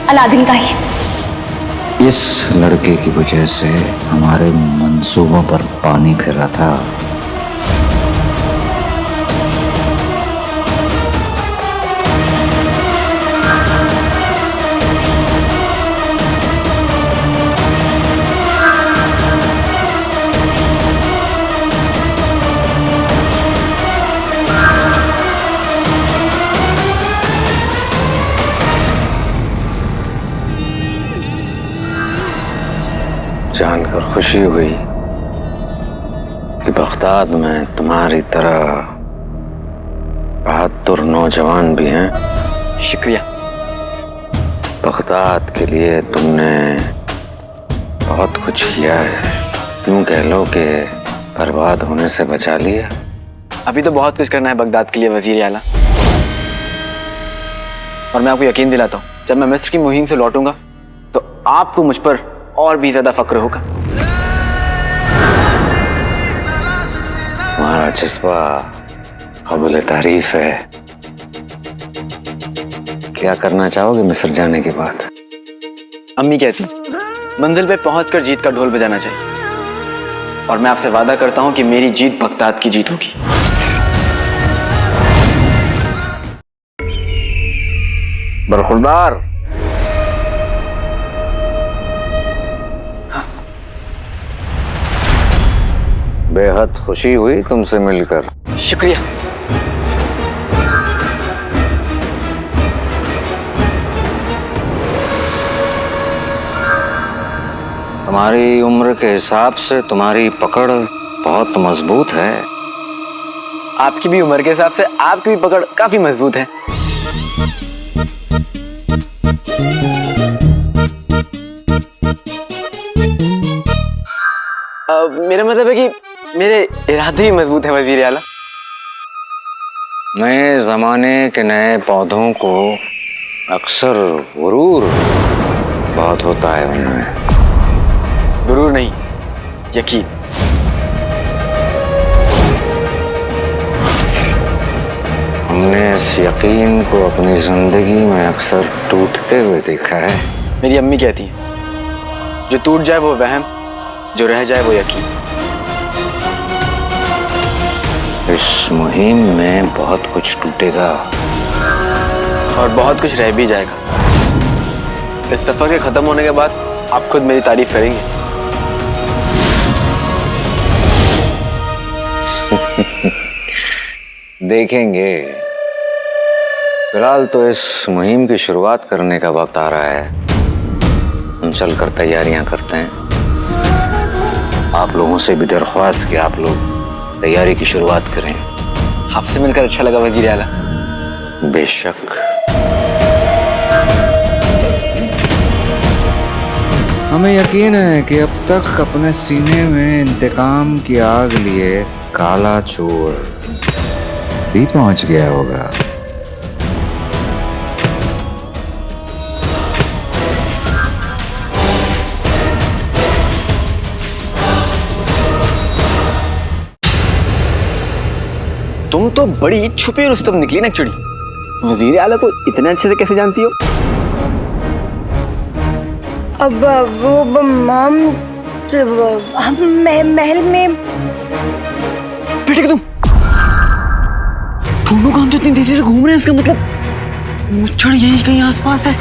अलादीन का ही। इस लड़के की वजह से हमारे मंसूबों पर पानी फिर रहा था। जानकर खुशी हुई कि बगदाद में तुम्हारी तरह बहादुर नौजवान भी हैं। शुक्रिया। बगदाद के लिए तुमने बहुत कुछ किया है, यूं कह लो कि बर्बाद होने से बचा लिया। अभी तो बहुत कुछ करना है बगदाद के लिए वजीर आला, और मैं आपको यकीन दिलाता हूँ जब मैं मिस्र की मुहिम से लौटूंगा तो आपको मुझ पर और भी ज्यादा फक्र होगा। तुम्हारा जज्बा काबिल तारीफ है। क्या करना चाहोगे मिस्र जाने के बाद? अम्मी कहती मंजिल पे पहुंचकर जीत का ढोल बजाना चाहिए, और मैं आपसे वादा करता हूं कि मेरी जीत बगदाद की जीत होगी। बरखुरदार, बेहद खुशी हुई तुमसे मिलकर। शुक्रिया। तुम्हारी उम्र के हिसाब से तुम्हारी पकड़ बहुत मजबूत है। आपकी भी उम्र के हिसाब से आपकी भी पकड़ काफी मजबूत है। मेरा मतलब है कि मेरे इरादे भी मजबूत है वजीर आला। नए जमाने के नए पौधों को अक्सर गुरूर बहुत होता है उनमें। गुरूर नहीं, यकीन। हमने इस यकीन को अपनी जिंदगी में अक्सर टूटते हुए देखा है। मेरी अम्मी कहती है, जो टूट जाए वो वहम, जो रह जाए वो यकीन। इस मुहिम में बहुत कुछ टूटेगा और बहुत कुछ रह भी जाएगा। इस सफर के खत्म होने के बाद आप खुद मेरी तारीफ करेंगे। देखेंगे। फिलहाल तो इस मुहिम की शुरुआत करने का वक्त आ रहा है। हम चलकर तैयारियां करते हैं। आप लोगों से भी दरख्वास्त कि आप लोग तैयारी की शुरुआत करें। आपसे मिलकर अच्छा लगा वजीर आला। बेशक। हमें यकीन है कि अब तक अपने सीने में इंतकाम की आग लिए काला चोर भी पहुंच गया होगा। तुम तो बड़ी छुपी रुस्तम निकली ना चिड़ी। वजीर आला को इतने अच्छे से कैसे जानती हो? अब वो माम हम महल में। बेटे तुम दोनों काम तो इतनी तेजी से घूम रहे हैं, इसका मतलब मुच्छड़ यही कहीं आसपास है।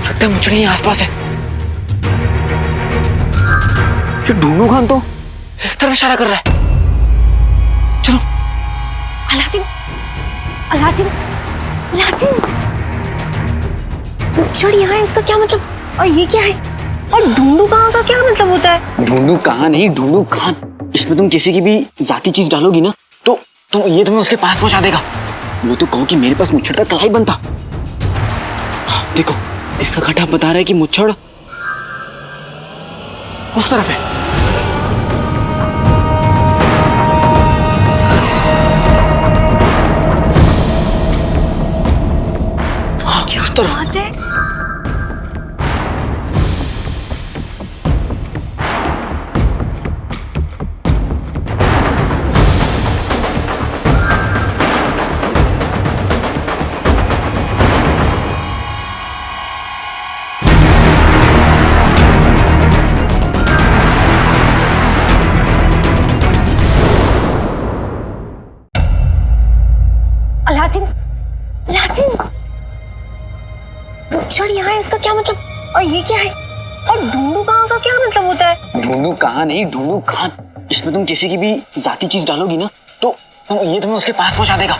लगता है मुच्छड़ यहीं आसपास है। ये दोनों खान तो इस तरह इशारा कर रहा है। चलो। अलादीन, अलादीन, अलादीन, मुच्छड़ यहाँ है, उसका क्या मतलब? और ये क्या है? और ढूंढू कहाँ का क्या मतलब होता है? ढूंढू कहाँ नहीं, ढूंढू खान। इसमें तुम किसी की भी जाती चीज डालोगी ना तो ये तुम्हें उसके पास पहुंचा देगा। वो तो कहो कि मेरे पास मुच्छड़ का कलाई बनता। देखो इसका घाटा आप बता रहा है कि मुच्छड़ उस तरफ है। क्या उस तरफ बात है? अलादीन, अलादीन, मुच्छड़ यहाँ है, उसका क्या मतलब? और ये क्या है? और ढूंढू कहाँ का क्या मतलब होता है? ढूंढू कहाँ नहीं, ढूंढू खान। इसमें तुम किसी की भी जाती चीज डालोगी ना तो ये तुम्हें उसके पास पहुंचा देगा।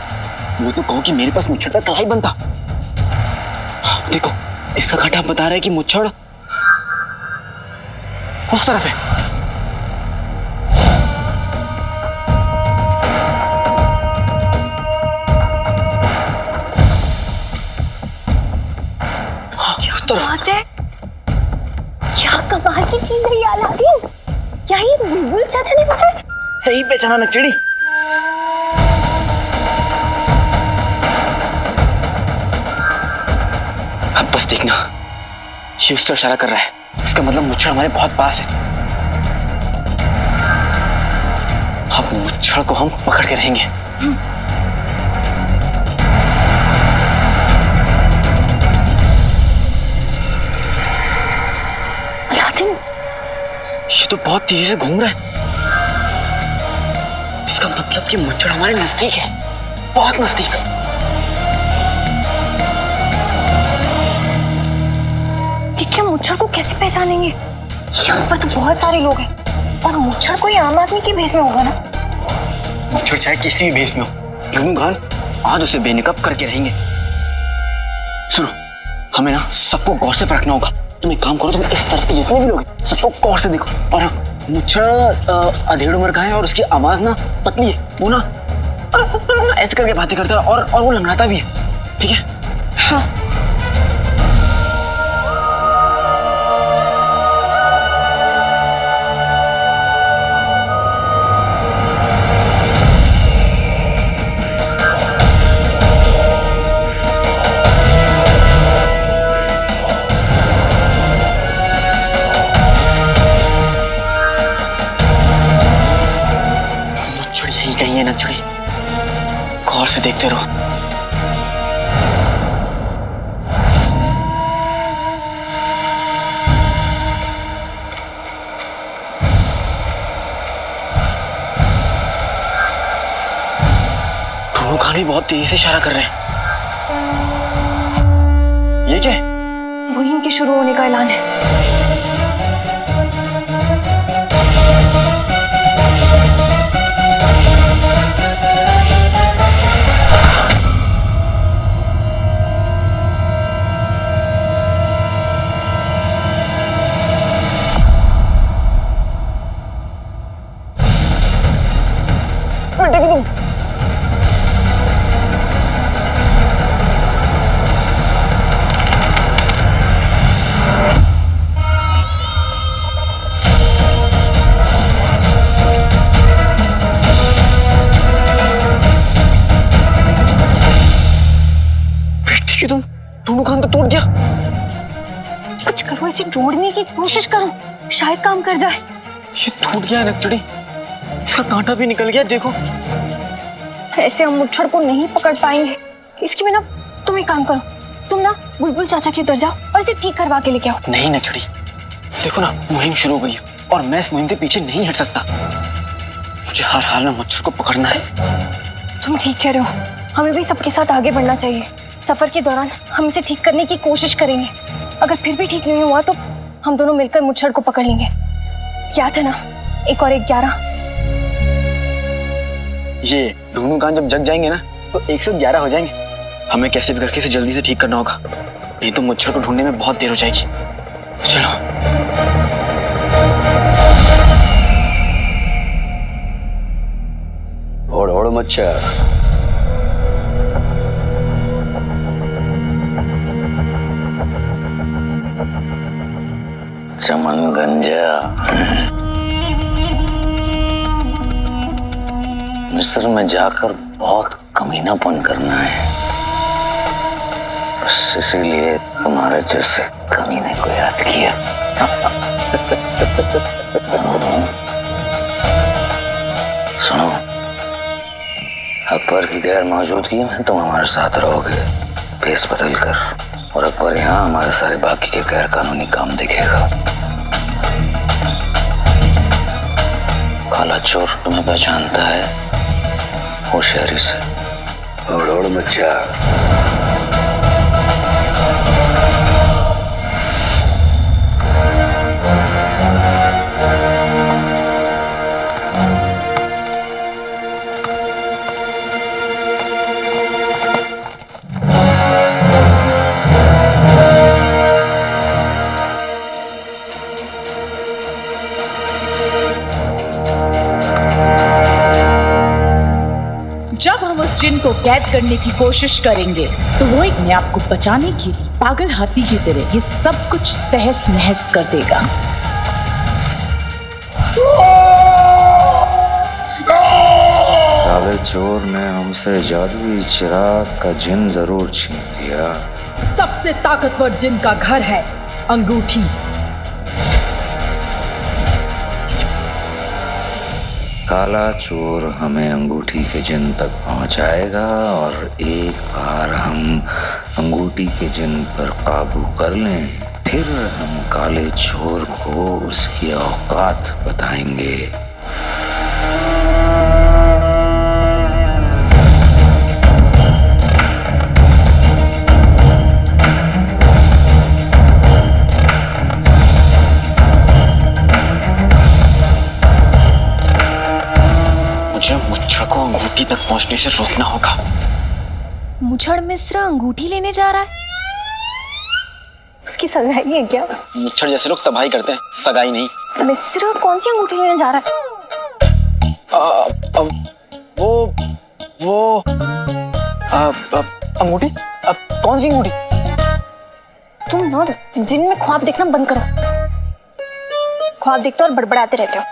वो तो कहो कि मेरे पास मुच्छड़ का कलाई बनता। देखो इसका घाटा आप बता रहा है कि मुच्छड़ उस तरफ है। बात है, क्या कमाल की चीज है ये अलादीन। क्या ये बुलबुल चाचा ने बनाया? सही पहचाना नकचड़ी। अब बस देखना, ये उस तरफ इशारा कर रहा है। इसका मतलब मुच्छड़ हमारे बहुत पास है। अब मुच्छड़ को हम पकड़ के रहेंगे। ये तो बहुत तेजी से घूम रहा है। इसका मतलब कि मुच्छड़ हमारे नजदीक है, बहुत नजदीक। ठीक है, मुच्छड़ को कैसे पहचानेंगे? यहाँ पर तो बहुत सारे लोग हैं और मुच्छड़ कोई आम आदमी के भेष में होगा ना? मुच्छड़ चाहे किसी भी भेष में हो, जुनू खान आज उसे बेनकाब करके रहेंगे। सुनो, हमें ना सबको गौर से परखना होगा। तुम एक काम करो, तुम इस तरफ के जितने भी लोग हैं सबको गौर से देखो। और हाँ, मुच्छड़ अधेड़ उम्र का है और उसकी आवाज ना पतली है। वो ना ऐसे करके बातें करता है और वो लंगड़ाता भी है। ठीक है? हाँ। यही कहीं है नकचुड़ी, गौर से देखते रहो। दोनों खाने बहुत तेजी से इशारा कर रहे हैं। ये क्या है? मुहिम के शुरू होने का ऐलान है। कुछ करो, इसे जोड़ने की कोशिश करो, शायद काम कर जाए। ये टूट गया है नकचुड़ी, इसका कांटा भी निकल गया, देखो। ऐसे हम मुच्छड़ को नहीं पकड़ पाएंगे। इसके बिना तुम एक काम करो, तुम ना बुलबुल चाचा के उधर जाओ और इसे ठीक करवा के लेके आओ। नहीं नकचुड़ी, देखो ना, मुहिम शुरू हो गई और मैं इस मुहिम से पीछे नहीं हट सकता। मुझे हर हाल में मुच्छड़ को पकड़ना है। तुम ठीक कह रहे हो, हमें भी सबके साथ आगे बढ़ना चाहिए। सफर के दौरान हम इसे ठीक करने की कोशिश करेंगे। अगर फिर भी ठीक नहीं हुआ तो हम दोनों मिलकर मुच्छड़ को पकड़ लेंगे। याद है ना, 1 और 1 11। ये दोनों कान जब जग जाएंगे ना तो 111 हो जाएंगे। हमें कैसे भी करके इसे जल्दी से ठीक करना होगा, नहीं तो मुच्छड़ को ढूंढने में बहुत देर हो जाएगी। चलो। ओढ़ ओढ़ मच्छर। चमन गंजा। मिस्र में जाकर बहुत कमीनापन करना है, बस इसीलिए तुम्हारे जैसे कमीने को याद किया। सुनो, अकबर की गैर मौजूदगी में तुम हमारे साथ रहोगे भेस बदल कर, और अकबर यहाँ हमारे सारे बाकी के गैर कानूनी काम देखेगा। काला चोर तुम्हें पहचानता है होशियारी से। ओढ़ ओढ़ मच्छर। जिन को कैद करने की कोशिश करेंगे तो वो एक न्याप को बचाने के लिए पागल हाथी की तरह ये सब कुछ तहस नहस कर देगा। साले चोर ने हमसे जादुई चिराग का जिन जरूर छीन लिया। सबसे ताकतवर जिन का घर है अंगूठी। काला चोर हमें अंगूठी के जिन तक पहुंचाएगा, और एक बार हम अंगूठी के जिन पर काबू कर लें, फिर हम काले चोर को उसकी औकात बताएंगे। मुच्छड़ को अंगूठी तक पहुंचने से रोकना होगा। मुच्छड़ मिश्रा अंगूठी लेने जा रहा है, उसकी सगाई है क्या? मुच्छड़ जैसे लोग तबाही करते हैं, सगाई नहीं। मिश्रा कौन सी अंगूठी लेने जा रहा है? वो अंगूठी? कौन सी अंगूठी? तुम ना दिन में ख्वाब देखना बंद करो। ख्वाब देखते और बड़बड़ाते रहते हो।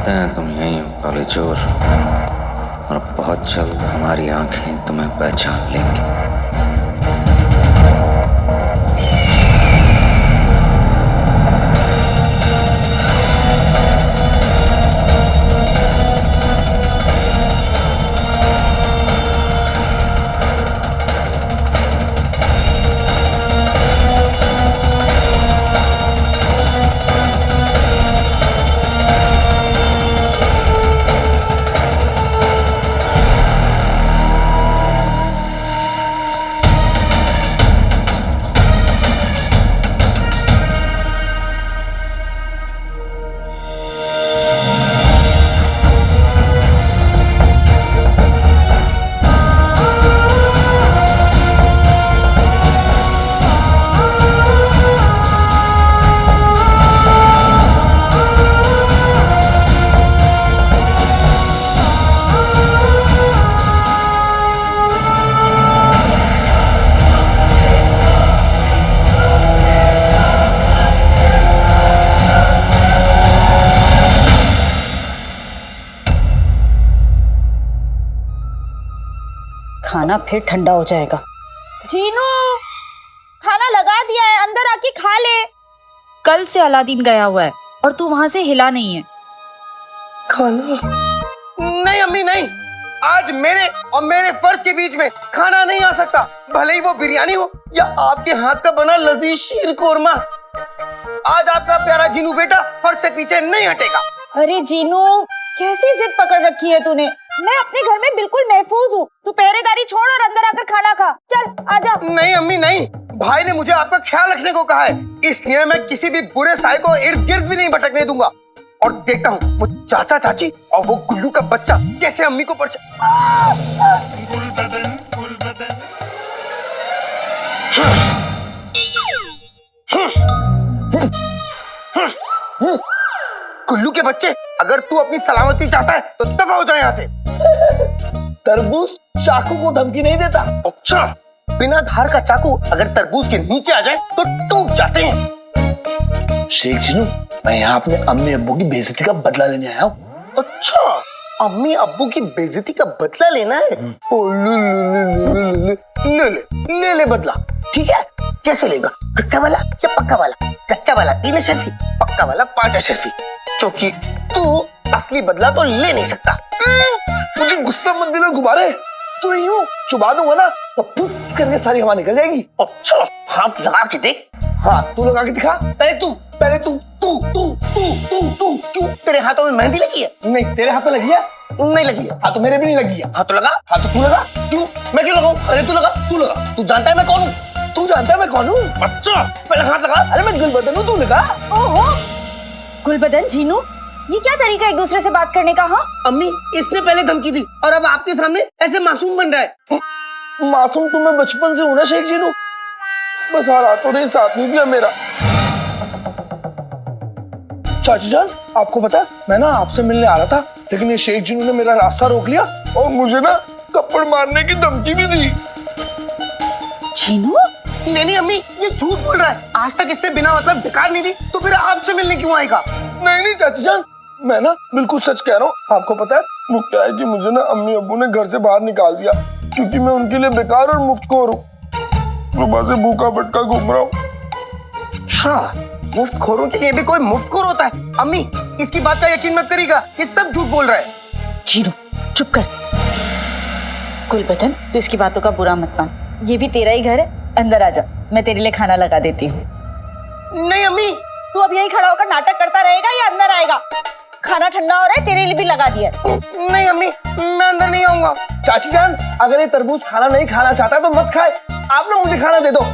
जानते हैं तुम यही हो काले चोर, और बहुत जल्द हमारी आंखें तुम्हें पहचान लेंगी। खाना फिर ठंडा हो जाएगा। जीनू, खाना लगा दिया है, अंदर आके खा ले। कल से अलादीन गया हुआ है और तू वहां से हिला नहीं है। खाना? नहीं अम्मी नहीं, आज मेरे और मेरे फर्ज के बीच में खाना नहीं आ सकता, भले ही वो बिरयानी हो या आपके हाथ का बना लजीज शीर कोरमा। आज आपका प्यारा जीनू बेटा फर्ज से पीछे नहीं हटेगा। अरे जीनू, कैसी जिद पकड़ रखी है तूने? मैं अपने घर में बिल्कुल महफूज हूँ। तू पहरेदारी छोड़ और अंदर आकर खाना खा। चल आजा। नहीं अम्मी नहीं, भाई ने मुझे आपका ख्याल रखने को कहा है, इसलिए मैं किसी भी बुरे साय को इर्द गिर्द भी नहीं भटकने दूंगा। और देखता हूँ वो चाचा चाची और वो गुल्लू का बच्चा कैसे अम्मी को गुल्लू के बच्चे, अगर तू अपनी सलामती चाहता है तो दफा हो जाए यहाँ से। तरबूज चाकू को धमकी नहीं देता। अच्छा, बिना धार का चाकू अगर तरबूज के नीचे आ जाए तो टूट जाते हैं। शेख जिनू, मैं यहाँ अपने अम्मी अब्बू की बेइज्जती का बदला लेने आया हूँ। अच्छा, अम्मी अब्बू की बेइज्जती का बदला लेना है? ओ ले ले बदला। ठीक है, कैसे लेगा? कच्चा वाला या पक्का वाला? कच्चा वाला 3 अशरफी, पक्का वाला 5 अशरफी, क्योंकि तू असली बदला तो ले नहीं सकता। मुझे गुस्सा मत दिला गुब्बारे, सुई हूँ, चुबा दूंगा ना तो फुस करके सारी हवा निकल जाएगी। अच्छा, हाथ लगा के देख। हाँ, तू लगा के दिखा। पहले तू। क्यों, तेरे हाथों में मेहंदी लगी है? नहीं, तेरे हाथ में लगी है। नहीं लगी है। हाँ तो मेरे भी नहीं लगी है। हाँ तो लगा। हाँ तो तू लगा। क्यों, मैं क्यों लगाऊं? अरे तू लगा। तू लगा। तू जानता है मैं कौन हूँ? तू जानता है मैं कौन हूँ? अच्छा, पहले हाथ लगा। अरे मैं गुलबदन हूँ, तू लगा। ओहो, गुलबदन, जीनू, ये क्या तरीका है एक दूसरे से बात करने का? हाँ अम्मी, इसने पहले धमकी दी और अब आपके सामने ऐसे मासूम बन रहा है। मासूम तो मैं बचपन से हूं ना शेख जीनू, बस हालातों ने साथ नहीं दिया मेरा। चाचू जान, आपको पता है मैं ना आपसे मिलने आ रहा था, लेकिन ये शेख जीनू ने मेरा रास्ता रोक लिया और मुझे ना थप्पड़ मारने की धमकी भी दी। जीनू? नहीं अम्मी, ये झूठ बोल रहा है। आज तक इसने बिना मतलब बेकार नहीं दी, तो फिर आपसे मिलने क्यों आएगा? नहीं चाची जान, मैं ना बिल्कुल सच कह रहा हूँ। आपको पता है वो क्या है कि मुझे ना अम्मी अब्बू ने घर से बाहर निकाल दिया, क्योंकि मैं उनके लिए बेकार और मुफ्तखोर हूँ। सुबह से भूखा भटका घूम रहा हूँ। अच्छा, मुफ्तखोरों के लिए भी कोई मुफ्तखोर होता है? अम्मी, इसकी बात का यकीन मत करिएगा, ये सब झूठ बोल रहा है। जीनू, चुप कर। गुलबदन, तू इसकी बातों का बुरा मत मान, ये भी तेरा ही घर है। अंदर आजा, मैं तेरे लिए खाना लगा देती हूँ। नहीं अम्मी, तू अब यही खड़ा होकर नाटक करता रहेगा या अंदर आएगा? खाना ठंडा हो रहा है, तेरे लिए भी लगा दिया। नहीं अम्मी, मैं अंदर नहीं आऊंगा। चाची जान, अगर ये तरबूज खाना नहीं खाना चाहता तो मत खाए, आप ना मुझे खाना दे दो।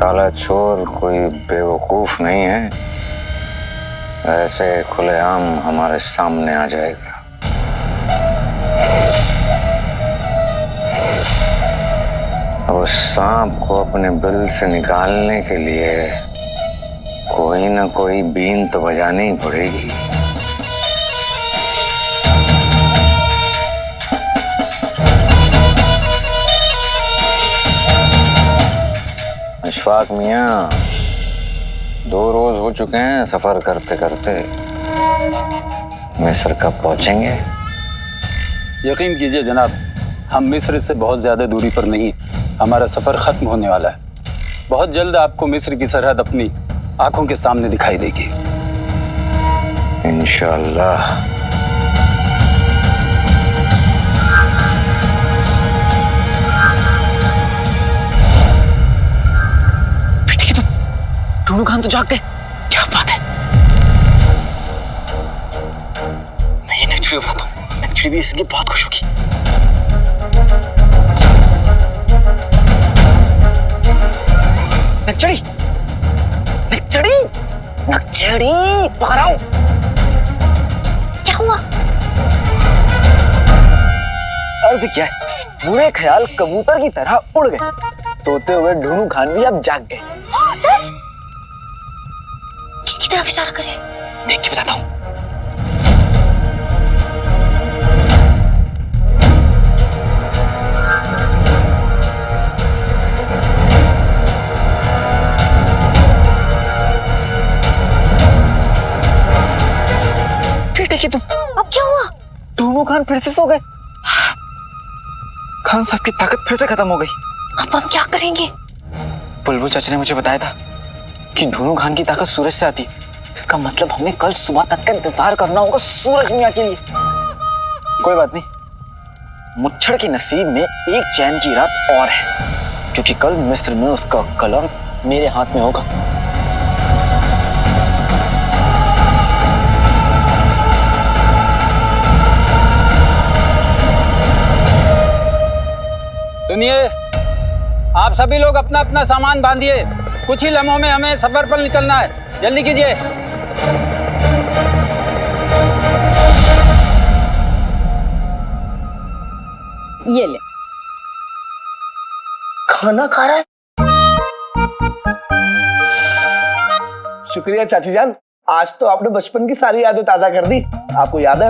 काला चोर कोई बेवकूफ नहीं है, ऐसे खुलेआम हमारे सामने आ जाएगा। उस सांप को अपने बिल से निकालने के लिए कोई ना कोई बीन तो बजानी ही पड़ेगी। अशफाक मियाँ, 2 रोज हो चुके हैं सफर करते करते, मिस्र कब पहुंचेंगे? यकीन कीजिए जनाब, हम मिस्र से बहुत ज्यादा दूरी पर नहीं, हमारा सफर खत्म होने वाला है। बहुत जल्द आपको मिस्र की सरहद अपनी आंखों के सामने दिखाई देगी। इंशाअल्लाह। बेटी तुम दोनों खान तो जाग गए, क्या बात है? मैं ये नेचुरली बताता हूँ, नेचुरली भी इसलिए बहुत खुश होगी। नक्चड़ी नक्चड़ी नक्चड़ी पकड़ आओ। क्या हुआ? अर्थ क्या है, बुरे ख्याल कबूतर की तरह उड़ गए। सोते हुए ढूंढू खान भी अब जाग गए। सच? किसकी तरफ इशारा कर रहे हैं? देख के बताता हूँ। देखिए तुम, अब क्या हुआ? दोनों खान फिर से सो गए। खान साहब की ताकत फिर से खत्म हो गई। अब हम क्या करेंगे? बुलबुल चाचा ने मुझे बताया था कि ढूंढू खान की ताकत सूरज से आती। इसका मतलब हमें कल सुबह तक का इंतजार करना होगा सूरज मियाँ के लिए। कोई बात नहीं, मुच्छड़ के नसीब में एक चैन की रात और है, क्योंकि कल मिस्र में उसका कलम मेरे हाथ में होगा। सुनिए, आप सभी लोग अपना अपना सामान बांधिए, कुछ ही लम्हों में हमें सफर पर निकलना है, जल्दी कीजिए। ये ले। खाना खा रहा है? शुक्रिया चाची जान, आज तो आपने बचपन की सारी यादें ताजा कर दी। आपको याद है,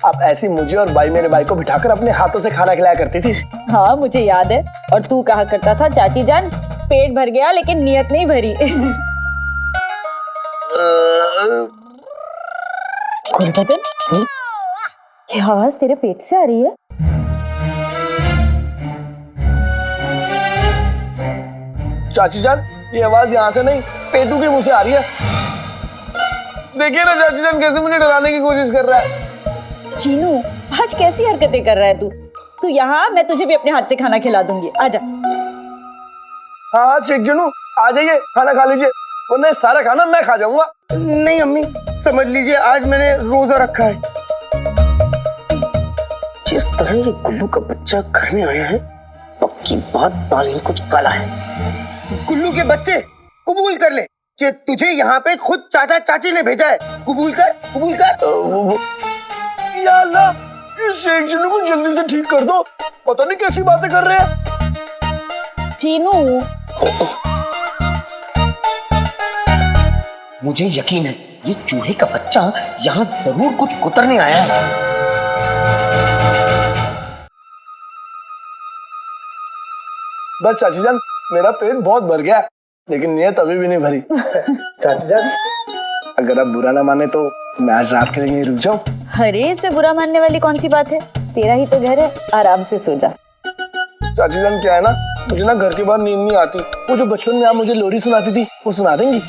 आप ऐसी मुझे और भाई मेरे भाई को बिठाकर अपने हाथों से खाना खिलाया करती थी। हाँ मुझे याद है, और तू कहा करता था चाची जान पेट भर गया लेकिन नियत नहीं भरी। ये आवाज तेरे पेट से आ रही है? चाची जान, ये आवाज यहाँ से नहीं, पेटू के मुंह से आ रही है। देखिए ना चाची जान कैसे मुझे डराने की कोशिश कर रहा है। चीनू, आज कैसी हरकतें कर रहा है तू? तू यहाँ, मैं तुझे भी अपने हाथ से खाना खिला दूंगी, आजा। हाँ शेख जनू, आ जाइए, खाना खा लीजिए, वरना सारा खाना मैं खा जाऊंगा। नहीं अम्मी, समझ लीजिए आज मैंने रोजा रखा है। जिस तरह ये गुल्लू का बच्चा घर में आया है, पक्की बात दाल में कुछ काला है। गुल्लू के बच्चे, कबूल कर ले कि तुझे यहाँ पे खुद चाचा चाची ने भेजा है। कबूल कर, कबूल कर। या अल्लाह, ये शेख जनू को जल्दी से ठीक कर दो, पता नहीं कैसी बातें कर रहे हैं। चीनू, मुझे यकीन है ये चूहे का बच्चा यहाँ जरूर कुछ कुतरने आया है। बस चाची जान, मेरा पेट बहुत भर गया, लेकिन नीयत अभी भी नहीं भरी। चाची जान, अगर आप बुरा ना माने तो मैं आज रात के लिए रुक जाऊं। अरे इसमें बुरा मानने वाली कौन सी बात है? तेरा ही तो घर है, आराम से सो जा। चाची जान क्या है ना, मुझे ना घर के बाहर नींद नहीं आती। वो जो बचपन में आप मुझे लोरी सुनाती थी, वो सुना देंगी?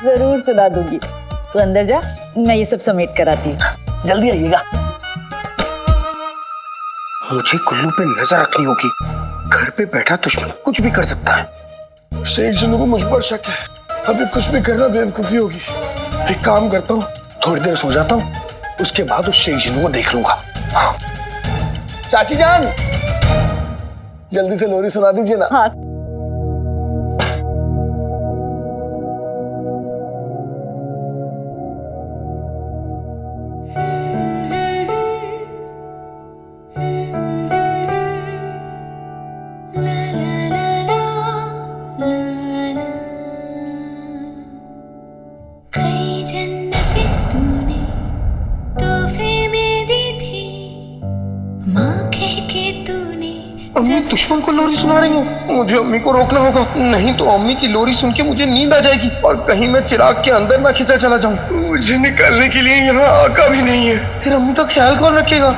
जरूर सुना दूंगी, तू अंदर जा, मैं ये सब समेट कर आती हूँ। जल्दी आइएगा। मुझे गुल्लू पे नजर रखनी होगी, घर पे बैठा दुश्मन कुछ भी कर सकता है। शेख जनू को मुझ पर शक है, अभी कुछ भी करना बेवकूफी होगी। एक काम करता हूँ, थोड़ी देर सो जाता हूँ, उसके बाद उस शेख जनू को देख लूंगा। हाँ। चाची जान, जल्दी से लोरी सुना दीजिए ना। हाँ। दुश्मन को लोरी सुना रही है। मुझे अम्मी को रोकना होगा, नहीं तो अम्मी की लोरी सुन के मुझे नींद आ जाएगी और कहीं मैं चिराग के अंदर ना खिंचा चला जाऊं। मुझे निकलने के लिए यहाँ आका भी नहीं है, फिर अम्मी का ख्याल कौन रखेगा?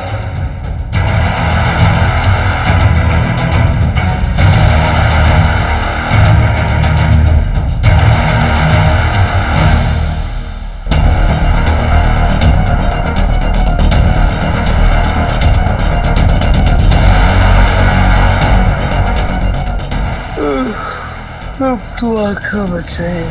अब तो आका बचाए।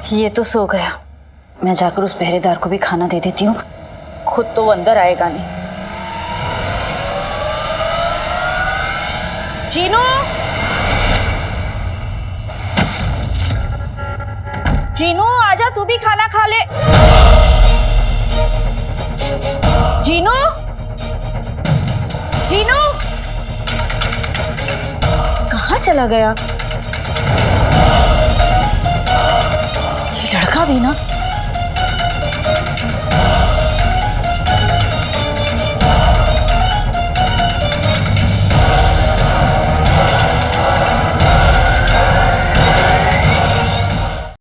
ये तो सो गया, मैं जाकर उस पहरेदार को भी खाना दे देती हूँ, खुद तो वो अंदर आएगा नहीं। जीनू, जीनू आजा, तू भी खाना खा ले। जीनू, जीनू कहाँ चला गया? लड़का भी ना